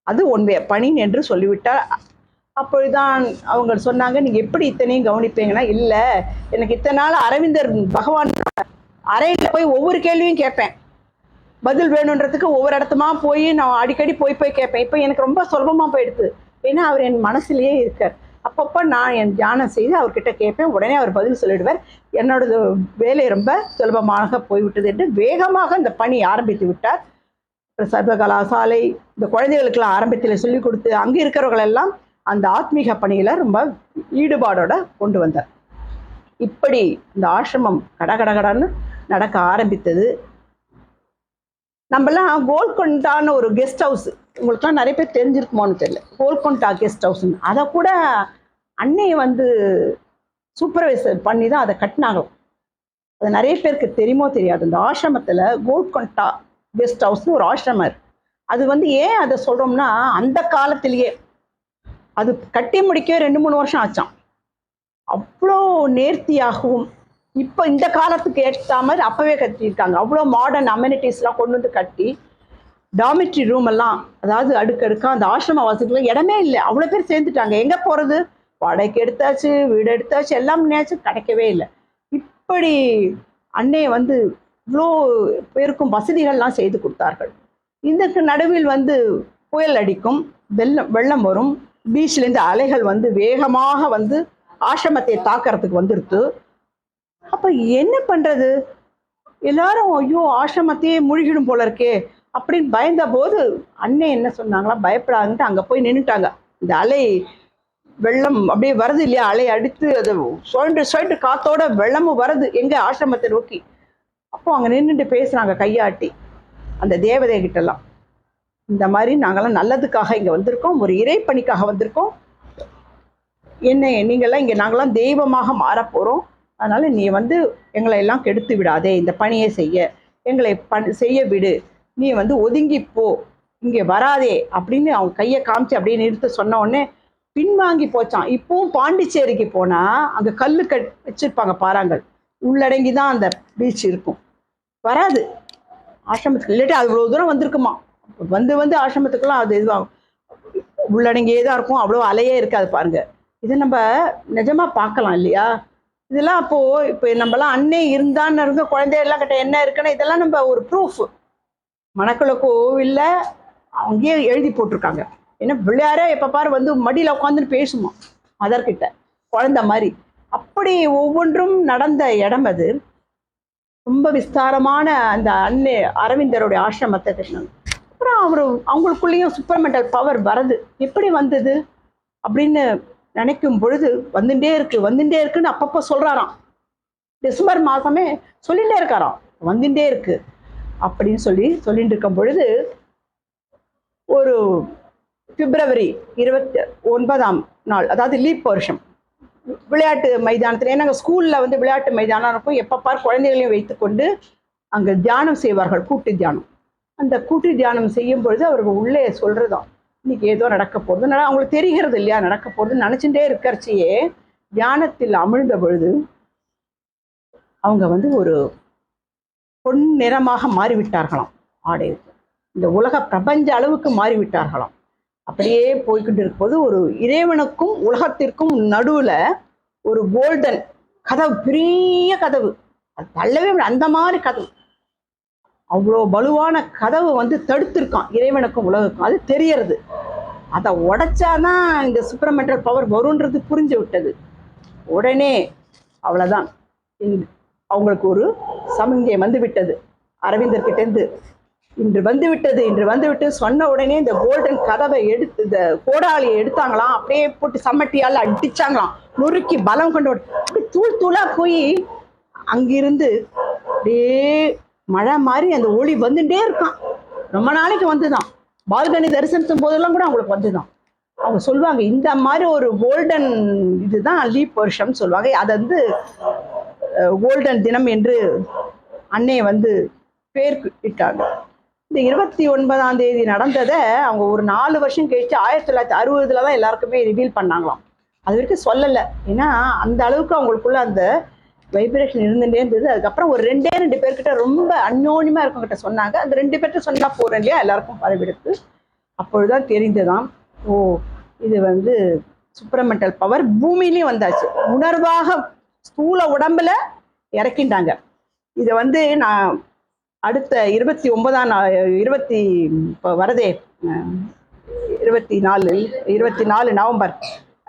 அது ஒன்வே பணி என்று சொல்லிவிட்டார். அப்பொழுதுதான் அவங்க சொன்னாங்க, நீங்கள் எப்படி இத்தனையும் கவனிப்பீங்கன்னா, இல்லை எனக்கு இத்தனை நாள் அரவிந்தர் பகவான் அறையில் போய் ஒவ்வொரு கேள்வியும் கேட்பேன், பதில் வேணுன்றதுக்கு ஒவ்வொரு இடத்துமா போய் நான் அடிக்கடி போய் கேட்பேன். இப்போ எனக்கு ரொம்ப சுலபமாக போயிடுது, ஏன்னா அவர் என் மனசுலேயே இருக்கார். அப்பப்போ நான் என் தியானம் செய்து அவர்கிட்ட கேட்பேன், உடனே அவர் பதில் சொல்லிடுவார். என்னோட வேலை ரொம்ப சுலபமாக போய்விட்டது என்று வேகமாக இந்த பணி ஆரம்பித்து விட்டார். சர்வகலாசாலை இந்த குழந்தைகளுக்கெல்லாம் ஆரம்பத்தில் சொல்லிக் கொடுத்து அங்கே இருக்கிறவர்களெல்லாம் அந்த ஆத்மீக பணியில் ரொம்ப ஈடுபாடோட கொண்டு வந்தார். இப்படி இந்த ஆசிரமம் கடகடகடன்னு நடக்க ஆரம்பித்தது. நம்மலாம் கோல்கொண்டான்னு ஒரு கெஸ்ட் ஹவுஸ், உங்களுக்குலாம் நிறைய பேர் தெரிஞ்சிருக்குமோன்னு தெரியல, கோல்கொண்டா கெஸ்ட் ஹவுஸ்ன்னு, அதை கூட அன்னை வந்து சூப்பர்வைசர் பண்ணி தான் அதை கட்டினாங்க. அது நிறைய பேருக்கு தெரியுமோ தெரியாது. இந்த ஆசிரமத்தில் கோல்கொண்டா கெஸ்ட் ஹவுஸ்னு ஒரு ஆசிரமம். அது வந்து ஏன் அதை சொல்கிறோம்னா, அந்த காலத்திலேயே அது கட்டி முடிக்க 2-3 வருஷம் ஆச்சான். அவ்வளோ நேர்த்தியாகவும் இப்போ இந்த காலத்துக்கு ஏற்ற மாதிரி அப்போவே கட்டியிருக்காங்க. அவ்வளோ மாடர்ன் அமெனிட்டிஸ்லாம் கொண்டு வந்து கட்டி, டாமிட்ரி ரூம் எல்லாம், அதாவது அடுக்கடுக்கா அந்த ஆசிரம வாசத்துக்குள்ள இடமே இல்லை, அவ்வளோ பேர் சேர்ந்துட்டாங்க. எங்கே போகிறது? வாடகைக்கு எடுத்தாச்சு, வீடு எடுத்தாச்சு, எல்லாம் முன்னாச்சும் கிடைக்கவே இல்லை. இப்படி அன்னையை வந்து இவ்வளோ பேருக்கும் வசதிகள்லாம் செய்து கொடுத்தார்கள். இதற்கு நடுவில் வந்து புயல் அடிக்கும், வெள்ளம் வரும், பீச்லேருந்து அலைகள் வந்து வேகமாக வந்து ஆசிரமத்தை தாக்கிறதுக்கு வந்துடுது. அப்போ என்ன பண்ணுறது? எல்லாரும் ஐயோ ஆசிரமத்தையே முழுகிடும் போல இருக்கே அப்படின்னு பயந்த போது அன்னை என்ன சொன்னாங்களா, பயப்படாதுன்ட்டு அங்கே போய் நின்றுட்டாங்க. இந்த அலை வெள்ளம் அப்படியே வருது இல்லையா, அலை அடித்து அது சுழண்டு காத்தோட வெள்ளமும் வருது எங்கே ஆசிரமத்தை நோக்கி. அப்போ அங்கே நின்றுட்டு பேசுகிறாங்க கையாட்டி அந்த தேவதை கிட்டலாம், இந்த மாதிரி நாங்கள்லாம் நல்லதுக்காக இங்கே வந்திருக்கோம், ஒரு இறைப்பணிக்காக வந்திருக்கோம், என்ன நீங்கள்லாம் இங்கே நாங்கள்லாம் தெய்வமாக மாறப்போகிறோம், அதனால் நீ வந்து எங்களை எல்லாம் கெடுத்து விடாதே, இந்த பணியை எங்களை செய்ய விடு, நீ வந்து ஒதுங்கிப்போ, இங்கே வராதே அப்படின்னு அவங்க கையை காமிச்சு அப்படியே நிறுத்த சொன்ன உடனே பின்வாங்கி போச்சான். இப்பவும் பாண்டிச்சேரிக்கு போனால் அங்கே வச்சிருப்பாங்க பாறாங்கள், உள்ளடங்கி தான் அந்த பீச் இருக்கும், வராது ஆசிரமத்துக்கு. இல்லாட்டி அது இவ்வளோ தூரம் வந்திருக்குமா, வந்து ஆசிரமத்துக்கெல்லாம் அது இதுவாகும், உள்ளடங்கியே தான் இருக்கும், அவ்வளோ அலையே இருக்காது பாருங்க. இதை நம்ம நிஜமாக பார்க்கலாம் இல்லையா? இதெல்லாம் அப்போது இப்போ நம்மலாம் அன்னை இருந்தான்னு இருந்த குழந்தையெல்லாம் கிட்ட என்ன இருக்குன்னா, இதெல்லாம் நம்ம ஒரு ப்ரூஃப். மணக்குள கோவிலில் அங்கேயே எழுதி போட்டிருக்காங்க, ஏன்னா பிள்ளையாரே எப்போ பாரு வந்து மடியில் உட்காந்துன்னு பேசுமா மதர்கிட்ட குழந்த மாதிரி. அப்படி ஒவ்வொன்றும் நடந்த இடம் அது. ரொம்ப விஸ்தாரமான அந்த அன்னை அரவிந்தருடைய ஆசிரமத்தை கட்டினாங்க. அப்புறம் அவங்களுக்குள்ளேயும் சூப்பர்மெண்டல் பவர் வரது. எப்படி வந்தது அப்படின்னு நினைக்கும் பொழுது வந்துட்டே இருக்குன்னு அப்பப்போ சொல்கிறாராம். டிசம்பர் மாதமே சொல்லிகிட்டே இருக்காராம், வந்துட்டே இருக்கு அப்படின்னு சொல்லிட்டு இருக்கும் பொழுது ஒரு பிப்ரவரி 29ஆம் நாள், அதாவது லீப் வருஷம், விளையாட்டு மைதானத்தில், ஏன்னா நாங்கள் ஸ்கூலில் வந்து விளையாட்டு மைதானம் இருக்கும், எப்போ பார் குழந்தைகளையும் வைத்துக்கொண்டு அங்கே தியானம் செய்வார்கள், கூட்டு தியானம். அந்த கூட்டு தியானம் செய்யும் பொழுது அவர்கள் உள்ளே சொல்கிறதாம், இன்னைக்கு ஏதோ நடக்க போகிறது, அவங்களுக்கு தெரிகிறது இல்லையா நடக்க போகிறதுன்னு நினச்சிட்டே இருக்கிறச்சியே தியானத்தில் அமிழ்ந்த பொழுது அவங்க வந்து ஒரு பொன் நிறமாக மாறிவிட்டார்களாம் ஆடை, இந்த உலக பிரபஞ்ச அளவுக்கு மாறிவிட்டார்களாம். அப்படியே போய்கிட்டு இருக்கும்போது ஒரு இறைவனுக்கும் உலகத்திற்கும் நடுவில் ஒரு கோல்டன் கதவு, பெரிய கதவு, அது தள்ளவே முடியாது. அந்த மாதிரி கதவு, அவ்வளோ வலுவான கதவு வந்து தடுத்திருக்கான் இறைவனுக்கும் உலகுக்கும். அது தெரியறது. அதை உடைச்சாதான் இந்த சூப்பர்மெண்டல் பவர் வரும்ன்றது புரிஞ்சு விட்டது. உடனே அவ்வளோதான், அவங்களுக்கு ஒரு சமிஞ்சை வந்து விட்டது அரவிந்தர்கிட்டேருந்து. இன்று வந்து விட்டது, இன்று வந்து விட்டு சொன்ன உடனே இந்த கோல்டன் கதவை எடுத்து இந்த கோடாலியை எடுத்தாங்களாம், அப்படியே போட்டு சம்மட்டியால் அடிச்சாங்களாம், நொறுக்கி பலம் கொண்டு அப்படி தூள் தூளா போய் அங்கிருந்து அப்படியே மழை மாதிரி அந்த ஒளி வந்துட்டே இருக்கான். ரொம்ப நாளைக்கு வந்துதான், பால்கனி தரிசனத்தும் போதெல்லாம் கூட அவங்களுக்கு வந்துதான். அவங்க சொல்லுவாங்க இந்த மாதிரி ஒரு கோல்டன் இதுதான் லீப் வருஷம் சொல்லுவாங்க. அதை வந்து கோல்டன் தினம் என்று அன்னையை வந்து பேர் இட்டாங்க. இந்த 29ஆம் தேதி நடந்ததை அவங்க ஒரு 4 வருஷம் கழிச்சு 1960 தான் எல்லாருக்குமே ரிவீல் பண்ணாங்களாம். அது வரைக்கும் சொல்லலை. ஏன்னா அந்த அளவுக்கு அவங்களுக்குள்ள அந்த வைப்ரேஷன் இருந்துட்டே இருந்தது. அதுக்கப்புறம் ஒரு 2 பேர்கிட்ட ரொம்ப அந்யோன்யமா இருக்கவங்கிட்ட சொன்னாங்க. அந்த 2 பேர்கிட்ட சொன்னா போறேன் இல்லையா, எல்லாருக்கும் பரவெடுத்து அப்பொழுதுதான் தெரிந்ததாம், ஓ இது வந்து சூப்பர்மெண்டல் பவர் பூமியிலையும் வந்தாச்சு, உணர்வாக ஸ்தூல உடம்புல இறக்கிட்டாங்க. இதை வந்து நான் அடுத்த 29ஆம் நாள் இப்போ வரதே 24 நவம்பர்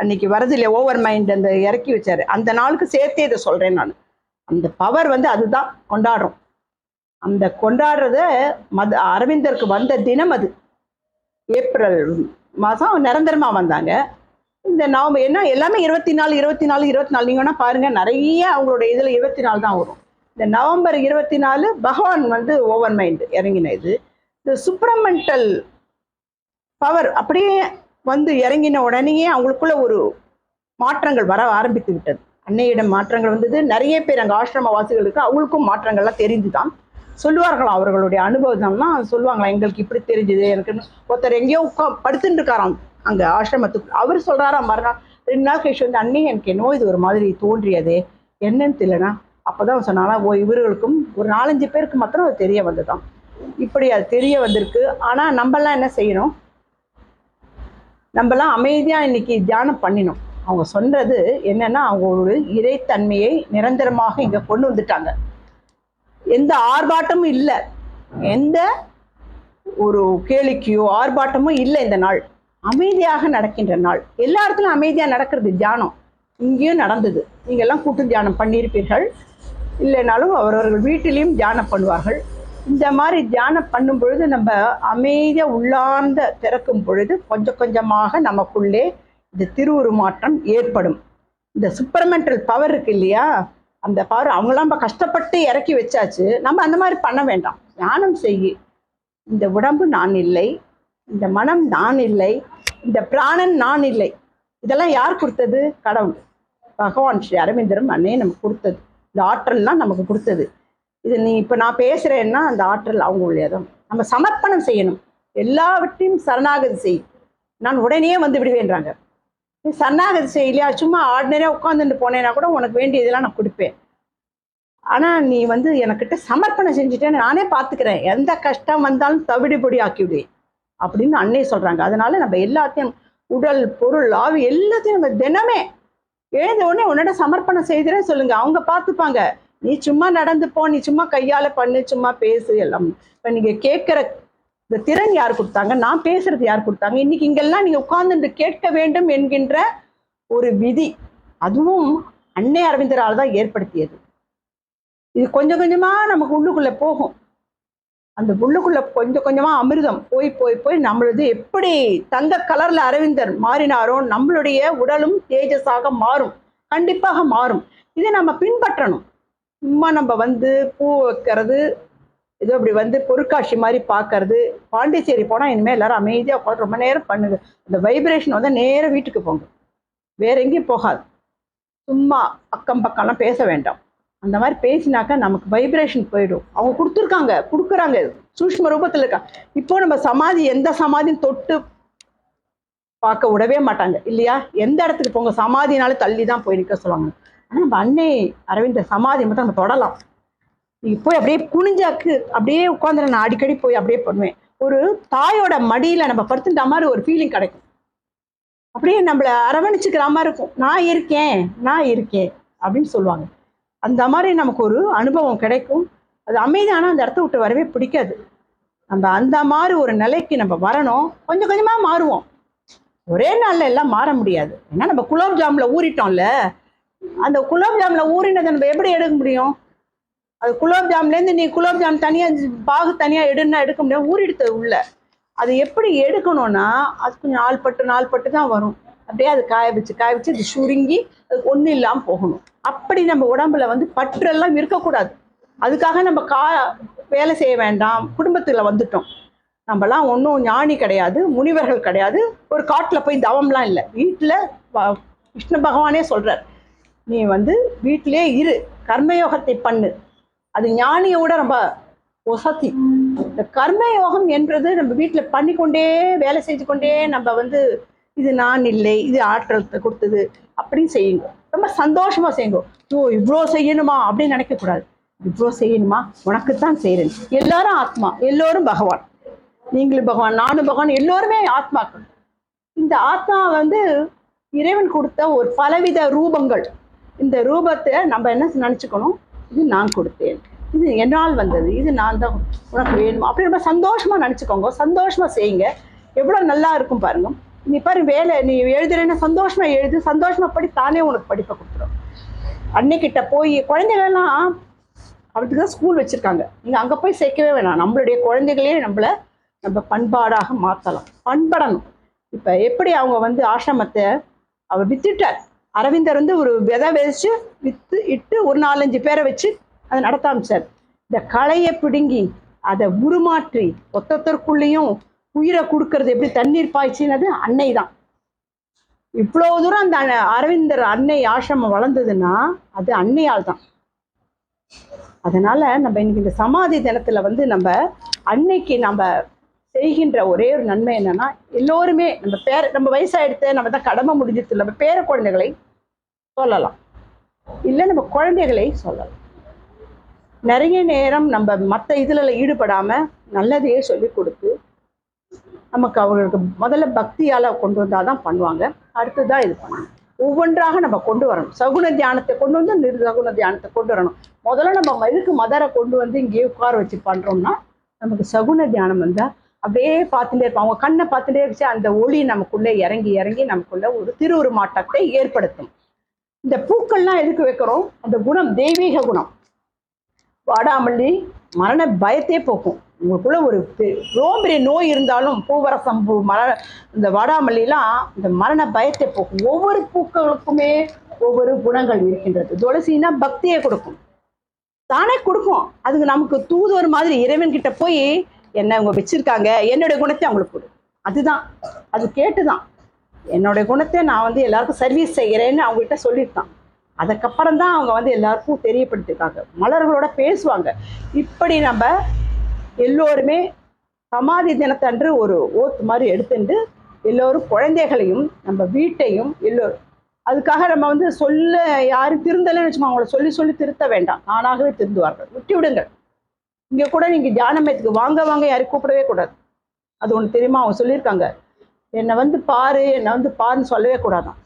அன்னைக்கு வரது இல்லையா, ஓவர் மைண்ட் அந்த இறக்கி வச்சாரு, அந்த நாளுக்கு சேர்த்தே இதை சொல்றேன் நான். அந்த பவர் வந்து அதுதான் கொண்டாடுறோம். அந்த கொண்டாடுறத அரவிந்தருக்கு வந்த தினம் அது ஏப்ரல் மாதம் நிரந்தரமா வந்தாங்க. இந்த நவம்பர் என்ன எல்லாமே 24 நீங்க வேணா பாருங்க, நிறைய அவங்களோட இதுல 24 தான் வரும். இந்த நவம்பர் 24 பகவான் வந்து ஓவர் மைண்ட் இறங்கின இது. இந்த சூப்பர்மெண்டல் பவர் அப்படியே வந்து இறங்கின உடனேயே அவங்களுக்குள்ள ஒரு மாற்றங்கள் வர ஆரம்பித்து விட்டது. அன்னையிடம் மாற்றங்கள் வந்தது. நிறைய பேர் அங்கே ஆசிரம வாசிகளுக்கு அவங்களுக்கும் மாற்றங்கள்லாம் தெரிஞ்சுதான் சொல்லுவார்களாம். அவர்களுடைய அனுபவம்லாம் சொல்லுவாங்களாம், எங்களுக்கு இப்படி தெரிஞ்சுது. எனக்கு ஒருத்தர் எங்கேயோ படுத்துட்டு இருக்காராம் அங்க ஆசிரமத்துக்கு. அவர் சொல்றாராம் மறுநாள் 2 நாள் கழிச்சு வந்து, அன்னை எனக்கு என்னவோ இது ஒரு மாதிரி தோன்றியதே, என்னன்னு தெரியலனா. அப்பதான் சொன்னாலும், ஓ இவர்களுக்கும் ஒரு 4-5 பேருக்கு மாத்திரம் அது தெரிய வந்துதான். இப்படி அது தெரிய வந்திருக்கு. ஆனா நம்மலாம் என்ன செய்யணும், நம்மலாம் அமைதியா இன்னைக்கு தியானம் பண்ணினோம். அவங்க சொன்னது என்னன்னா, அவங்க ஒரு இறைத்தன்மையை நிரந்தரமாக இங்க கொண்டு வந்துட்டாங்க. எந்த ஆர்ப்பாட்டமும் இல்லை, எந்த ஒரு கேளிக்கையோ ஆர்ப்பாட்டமும் இல்லை. இந்த நாள் அமைதியாக நடக்கின்ற நாள். எல்லா இடத்துலையும் அமைதியாக நடக்கிறது தியானம். இங்கேயும் நடந்தது. நீங்கள்லாம் கூட்டு தியானம் பண்ணியிருப்பீர்கள். இல்லைனாலும் அவரவர்கள் வீட்டிலையும் தியானம் பண்ணுவார்கள். இந்த மாதிரி தியானம் பண்ணும் பொழுது நம்ம அமைதியாக உள்ளார்ந்த திறக்கும் பொழுது கொஞ்சம் கொஞ்சமாக நமக்குள்ளே இந்த திருவுருமாற்றம் ஏற்படும். இந்த சூப்பர்மெண்டல் பவர் இருக்கு இல்லையா, அந்த பவர் அவங்களாம் நம்ம கஷ்டப்பட்டு இறக்கி வச்சாச்சு. நம்ம அந்த மாதிரி பண்ண வேண்டாம். தியானம் செய்ய, இந்த உடம்பு நான் இல்லை, இந்த மனம் நான் இல்லை, இந்த பிராணன் நான் இல்லை. இதெல்லாம் யார் கொடுத்தது? கடவுள் பகவான் ஸ்ரீ அரவிந்தரும் அன்னையே நமக்கு கொடுத்தது. இந்த ஆற்றல்லாம் நமக்கு கொடுத்தது. இது நீ இப்போ நான் பேசுகிறேன்னா அந்த ஆற்றல் அவங்களுடையதான். நம்ம சமர்ப்பணம் செய்யணும். எல்லாவற்றையும் சரணாகதி செய், நான் உடனே வந்து விடுவேன்றாங்க. நீ சரணாகதி செய்யலையா, சும்மா ஆர்டினரியாக உட்காந்துட்டு போனேன்னா கூட உனக்கு வேண்டியதெல்லாம் நான் கொடுப்பேன். ஆனால் நீ வந்து எனக்கிட்ட சமர்ப்பணம் செஞ்சுட்டேன்னு நானே பார்த்துக்கிறேன், எந்த கஷ்டம் வந்தாலும் தவிடுபொடி ஆக்கிவிடுவேன் அப்படின்னு அன்னை சொல்கிறாங்க. அதனால நம்ம எல்லாத்தையும் உடல் பொருள் ஆவி எல்லாத்தையும் நம்ம தினமே எழுந்த உடனே உன்னோட சமர்ப்பணம் செய்கிறே சொல்லுங்க, அவங்க பார்த்துப்பாங்க. நீ சும்மா நடந்து போ, நீ சும்மா கையால் பண்ணு, சும்மா பேசு எல்லாம். இப்போ நீங்கள் கேட்குற இந்த திறன் யார் கொடுத்தாங்க, நான் பேசுறது யார் கொடுத்தாங்க? இன்னைக்கு இங்கெல்லாம் நீங்கள் உட்கார்ந்து கேட்க வேண்டும் என்கின்ற ஒரு விதி, அதுவும் அன்னை அரவிந்தரால் தான் ஏற்படுத்தியது. இது கொஞ்சம் கொஞ்சமாக நமக்கு உள்ளுக்குள்ளே போகும். அந்த உள்ளுக்குள்ளே கொஞ்சம் கொஞ்சமாக அமிர்தம் போய் போய் போய் நம்மளது எப்படி தங்க கலரில் அரவிந்தர் மாறினாரோ நம்மளுடைய உடலும் தேஜஸாக மாறும், கண்டிப்பாக மாறும். இதை நம்ம பின்பற்றணும். சும்மா நம்ம வந்து பூ வைக்கிறது, ஏதோ அப்படி வந்து பொருட்காட்சி மாதிரி பார்க்கறது. பாண்டிச்சேரி போனால் இனிமேல் எல்லாரும் அமைதியாக உட்காந்து ரொம்ப நேரம் பண்ணுங்க. அந்த வைப்ரேஷன் வந்து நேராக வீட்டுக்கு போங்க, வேற எங்கேயும் போகாது. சும்மா அக்கம் பக்கம்லாம் பேச வேண்டாம். அந்த மாதிரி பேசினாக்கா நமக்கு வைப்ரேஷன் போயிடும். அவங்க கொடுத்துருக்காங்க, கொடுக்குறாங்க, சூஷ்ம ரூபத்தில் இருக்காங்க. இப்போ நம்ம சமாதி, எந்த சமாதியும் தொட்டு பார்க்க விடவே மாட்டாங்க இல்லையா? எந்த இடத்துக்கு போங்க, சமாதினால தள்ளி தான் போய் நிற்க சொல்லுவாங்க. ஆனால் நம்ம அன்னை அரவிந்தர் சமாதி மட்டும் நம்ம தொடலாம். நீங்க போய் அப்படியே குனிஞ்சாக்கு அப்படியே உட்காந்துட, நான் அடிக்கடி போய் அப்படியே பண்ணுவேன். ஒரு தாயோட மடியில நம்ம படுத்துட்ட மாதிரி ஒரு ஃபீலிங் கிடைக்கும். அப்படியே நம்மளை அரவணைச்சுக்கிற மாதிரி இருக்கும். நான் இருக்கேன், நான் இருக்கேன் அப்படின்னு சொல்லுவாங்க. அந்த மாதிரி நமக்கு ஒரு அனுபவம் கிடைக்கும். அது அமைதியான அந்த இடத்த விட்டு வரவே பிடிக்காது. நம்ம அந்த மாதிரி ஒரு நிலைக்கு நம்ம வரணும். கொஞ்சம் கொஞ்சமாக மாறுவோம். ஒரே நாளில் எல்லாம் மாற முடியாது. ஏன்னா நம்ம குலோப் ஜாமில் ஊறிட்டோம்ல, அந்த குலோப் ஜாமில் ஊறினதை நம்ம எப்படி எடுக்க முடியும்? அது குலோப் ஜாம்லேருந்து நீ குலோப் ஜாம் தனியாக பாகு தனியாக எடுன்னா எடுக்க முடியாது, ஊறிடுது உள்ள. அது எப்படி எடுக்கணும்னா அது கொஞ்சம் நாள் பட்டு தான் வரும். அப்படியே அது காய வச்சு அது சுருங்கி அது ஒன்றும் இல்லாமல் போகணும். அப்படி நம்ம உடம்புல வந்து பற்றெல்லாம் இருக்கக்கூடாது. அதுக்காக நம்ம வேலை செய்ய வேண்டாம். குடும்பத்தில் வந்துட்டோம். நம்மலாம் ஒன்றும் ஞானி கிடையாது, முனிவர்கள் கிடையாது, ஒரு காட்டில் போய் தவம்லாம் இல்லை. வீட்டில் விஷ்ணு பகவானே சொல்கிறார், நீ வந்து வீட்டிலே இரு, கர்மயோகத்தை பண்ணு. அது ஞானியோட ரொம்ப ஒசத்தி. இந்த கர்மயோகம் என்றது நம்ம வீட்டில் பண்ணிக்கொண்டே வேலை செஞ்சு கொண்டே நம்ம வந்து இது நான் இல்லை, இது ஆற்றல் கொடுத்தது அப்படின்னு செய்யுங்க. ரொம்ப சந்தோஷமா செய்யுங்க. இவ்வளோ செய்யணுமா அப்படின்னு நினைக்கக்கூடாது. இவ்வளோ செய்யணுமா, உனக்குத்தான் செய்கிறேன். எல்லாரும் ஆத்மா, எல்லோரும் பகவான். நீங்களும் பகவான், நானும் பகவான், எல்லோருமே ஆத்மாக்கள். இந்த ஆத்மா வந்து இறைவன் கொடுத்த ஒரு பலவித ரூபங்கள். இந்த ரூபத்தை நம்ம என்ன நினச்சிக்கணும், இது நான் கொடுத்தேன், இது என்னால் வந்தது, இது நான் தான், உனக்கு வேணுமா அப்படி ரொம்ப சந்தோஷமாக நினச்சிக்கோங்க. சந்தோஷமாக செய்யுங்க. எவ்வளோ நல்லா இருக்கும் பாருங்க. நீ பாரு, வேலை நீ எழுதுறேன்னா சந்தோஷமாக எழுது, சந்தோஷமாக படி, தானே உனக்கு படிப்பை கொடுத்துரும். அன்னைக்கிட்ட போய் குழந்தைகள்லாம் அவருக்கு தான் ஸ்கூல் வச்சுருக்காங்க, நீங்கள் அங்கே போய் சேர்க்கவே வேணாம். நம்மளுடைய குழந்தைகளே நம்ம பண்பாடாக மாற்றலாம், பண்படணும். இப்போ எப்படி அவங்க வந்து ஆசிரமத்தை அவர் வித்துட்டார். அரவிந்தர் வந்து ஒரு விதை விதைச்சு விற்று இட்டு ஒரு 4-5 பேரை வச்சு அதை நடத்த ஆரம்பிச்சார். இந்த களையை பிடுங்கி அதை உருமாற்றி ஒத்தொத்தருக்குள்ளேயும் உயிரை கொடுக்கறது எப்படி தண்ணீர் பாய்ச்சினது அன்னை தான். இவ்வளோ தூரம் அந்த அரவிந்தர் அன்னை ஆசிரமம் வளர்ந்ததுன்னா அது அன்னையால் தான். அதனால நம்ம இன்னைக்கு இந்த சமாதி தினத்துல வந்து நம்ம அன்னைக்கு நம்ம செய்கின்ற ஒரே ஒரு நன்மை என்னன்னா, எல்லோருமே நம்ம வயசாயிடுத்து, நம்ம தான் கடமை முடிஞ்சிட்டு, நம்ம பேர குழந்தைகளை சொல்லலாம், இல்லை நம்ம குழந்தைகளை சொல்லலாம். நிறைய நேரம் நம்ம மற்ற இதுல ஈடுபடாம நல்லதையே சொல்லி கொடுத்து நமக்கு அவங்களுக்கு முதல்ல பக்தியால கொண்டு வந்தாதான் பண்ணுவாங்க. அடுத்துதான் இது பண்ணணும். ஒவ்வொன்றாக நம்ம கொண்டு வரணும். சகுன தியானத்தை கொண்டு வந்து நிர்சகுன தியானத்தை கொண்டு வரணும். முதல்ல நம்ம இதுக்கு மதரை கொண்டு வந்து இங்கேயே உட்கார வச்சு பண்றோம்னா நமக்கு சகுன தியானம் வந்தா அப்படியே பார்த்துட்டே இருப்போம். அவங்க கண்ணை பார்த்துட்டே வச்சு அந்த ஒளி நமக்குள்ளே இறங்கி இறங்கி நமக்குள்ள ஒரு திருவுருமாட்டத்தை ஏற்படுத்தும். இந்த பூக்கள்லாம் எதுக்கு வைக்கிறோம்? அந்த குணம் தெய்வீக குணம். வாடாமல்லி மரண பயத்தே போக்கும். உங்களுக்குள்ள ஒரு பெரிய நோய் இருந்தாலும் பூவரசம் பூ இந்த வாடாமல்லாம் இந்த மரண பயத்தை போக்கும். ஒவ்வொரு பூக்களுக்குமே ஒவ்வொரு குணங்கள் இருக்கின்றது. துளசினா பக்தியை கொடுக்கும், தானே கொடுக்கும். அதுக்கு நமக்கு தூதுவர் மாதிரி இறைவன் கிட்ட போய் என்ன அவங்க வச்சிருக்காங்க, என்னுடைய குணத்தை அவங்களுக்கு கொடு. அதுதான், அது கேட்டுதான் என்னுடைய குணத்தை நான் வந்து எல்லாருக்கும் சர்வீஸ் செய்கிறேன்னு அவங்ககிட்ட சொல்லியிருக்கான். அதுக்கப்புறம் தான் அவங்க வந்து எல்லாருக்கும் தெரியப்படுத்திருக்காங்க. மலர்களோட பேசுவாங்க. இப்படி நம்ம எல்லோருமே சமாதி தினத்தன்று ஒரு ஓத்து மாதிரி எடுத்துட்டு எல்லோரும் குழந்தைகளையும் நம்ம வீட்டையும் எல்லோரும் அதுக்காக நம்ம வந்து சொல்ல யாரும் திருந்தலைன்னு வச்சுமா, அவங்கள சொல்லி சொல்லி திருத்த வேண்டாம், தானாகவே திருந்துவார்கள். விட்டு விடுங்கள். இங்கே கூட நீங்கள் தியானமயத்துக்கு வாங்க யாரும் கூப்பிடவே கூடாது. அது ஒன்று தெரியுமா? அவங்க சொல்லியிருக்காங்க, என்னை வந்து பாரு, என்னை வந்து பாருன்னு சொல்லவே கூடாதான்.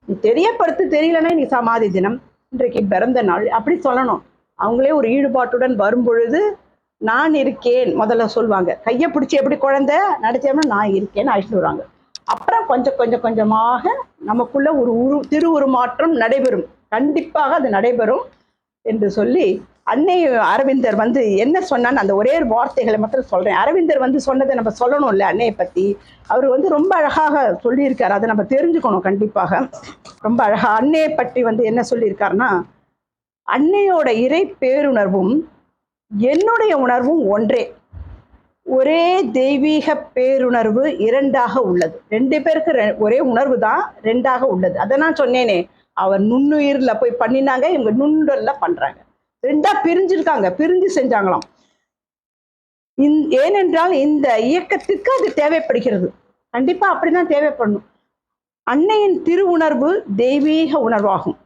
நீ தெரியப்படுத்து, தெரியலன்னா நீ சமாதி தினம், இன்றைக்கு பிறந்த நாள் அப்படி சொல்லணும். அவங்களே ஒரு ஈடுபாட்டுடன் வரும்பொழுது நான் இருக்கேன் முதல்ல சொல்லுவாங்க. கையை பிடிச்சி எப்படி குழந்தை நடிச்சோம்னா நான் இருக்கேன்னு அழைச்சிட்டு வருவாங்க. அப்புறம் கொஞ்சம் கொஞ்சமாக நமக்குள்ள ஒரு திருவுருமாற்றம் நடைபெறும். கண்டிப்பாக அது நடைபெறும் என்று சொல்லி அன்னை அரவிந்தர் வந்து என்ன சொன்னான்னு அந்த ஒரே வார்த்தைகளை மட்டும் சொல்றேன். அரவிந்தர் வந்து சொன்னதை நம்ம சொல்லணும் இல்லை அன்னையை பற்றி. அவர் வந்து ரொம்ப அழகாக சொல்லியிருக்காரு, அதை நம்ம தெரிஞ்சுக்கணும் கண்டிப்பாக. ரொம்ப அழகா அன்னையை பற்றி வந்து என்ன சொல்லியிருக்காருன்னா, அன்னையோட இறை பேருணர்வும் என்னுடைய உணர்வும் ஒன்றே, ஒரே தெய்வீக பேருணர்வு இரண்டாக உள்ளது. 2 பேருக்கு ஒரே உணர்வு தான், 2ஆக உள்ளது. அதை நான் சொன்னேனே, அவர் நுண்ணுயிர்ல போய் பண்ணினாங்க, இவங்க நுண்ணுல பண்றாங்க. 2ஆ பிரிஞ்சிருக்காங்க, பிரிஞ்சு செஞ்சாங்களாம். ஏனென்றால் இந்த இயக்கத்துக்கு அது தேவைப்படுகிறது. கண்டிப்பா அப்படிதான் தேவைப்படணும். அன்னையின் திரு உணர்வு தெய்வீக உணர்வாகும்.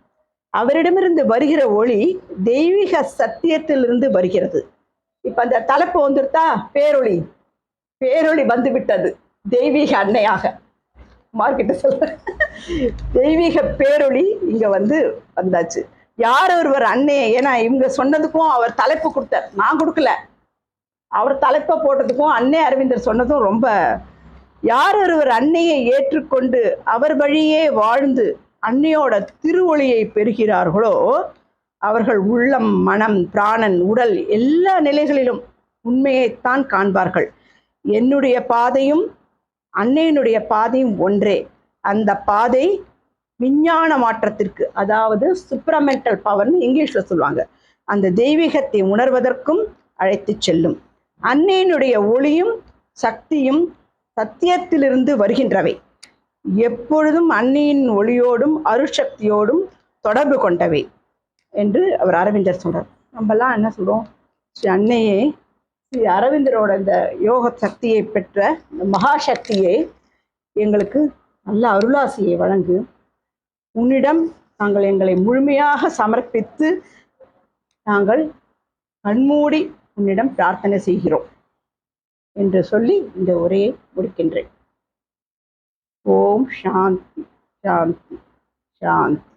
அவரிடமிருந்து வருகிற ஒளி தெய்வீக சத்தியத்திலிருந்து வருகிறது. இப்ப அந்த தலைப்பு வந்துருத்தா, பேரொளி. பேரொளி வந்து விட்டது தெய்வீக அன்னையாக. மார்க்கிட்ட சொல்ற தெய்வீக பேரொளி இங்க வந்து வந்தாச்சு. யார் ஒருவர் அன்னையை, ஏன்னா இவங்க சொன்னதுக்கும் அவர் தலைப்பு கொடுத்தார், நான் கொடுக்கல, அவர் தலைப்பை போட்டதுக்கும் அன்னை அரவிந்தர் சொன்னதும் ரொம்ப, யார் ஒருவர் அன்னையை ஏற்றுக்கொண்டு அவர் வழியே வாழ்ந்து அன்னையோட திருவொளியை பெறுகிறார்களோ அவர்கள் உள்ளம், மனம், பிராணன், உடல் எல்லா நிலைகளிலும் உண்மையைத்தான் காண்பார்கள். என்னுடைய பாதையும் அன்னையினுடைய பாதையும் ஒன்றே. அந்த பாதை விஞ்ஞான மாற்றத்திற்கு, அதாவது சுப்ரமெண்டல் பவர்னு இங்கிலீஷில் சொல்லுவாங்க, அந்த தெய்வீகத்தை உணர்வதற்கும் அழைத்து செல்லும். அன்னையினுடைய ஒளியும் சக்தியும் சத்தியத்திலிருந்து வருகின்றவை. எப்பொழுதும் அன்னையின் ஒளியோடும் அருட்சக்தியோடும் தொடர்பு கொண்டவை என்று அவர் அரவிந்தர் சொல்றார். நம்மலாம் என்ன சொல்றோம், ஸ்ரீ அன்னையே, ஸ்ரீ அரவிந்தரோட இந்த யோக சக்தியை பெற்ற இந்த மகாசக்தியை எங்களுக்கு நல்ல அருளாசியை வழங்கு, உன்னிடம் நாங்கள் எங்களை முழுமையாக சமர்ப்பித்து நாங்கள் கண்மூடி உன்னிடம் பிரார்த்தனை செய்கிறோம் என்று சொல்லி இந்த உரையை முடிக்கின்றேன். ஓம் சாந்தி சாந்தி சாந்தி.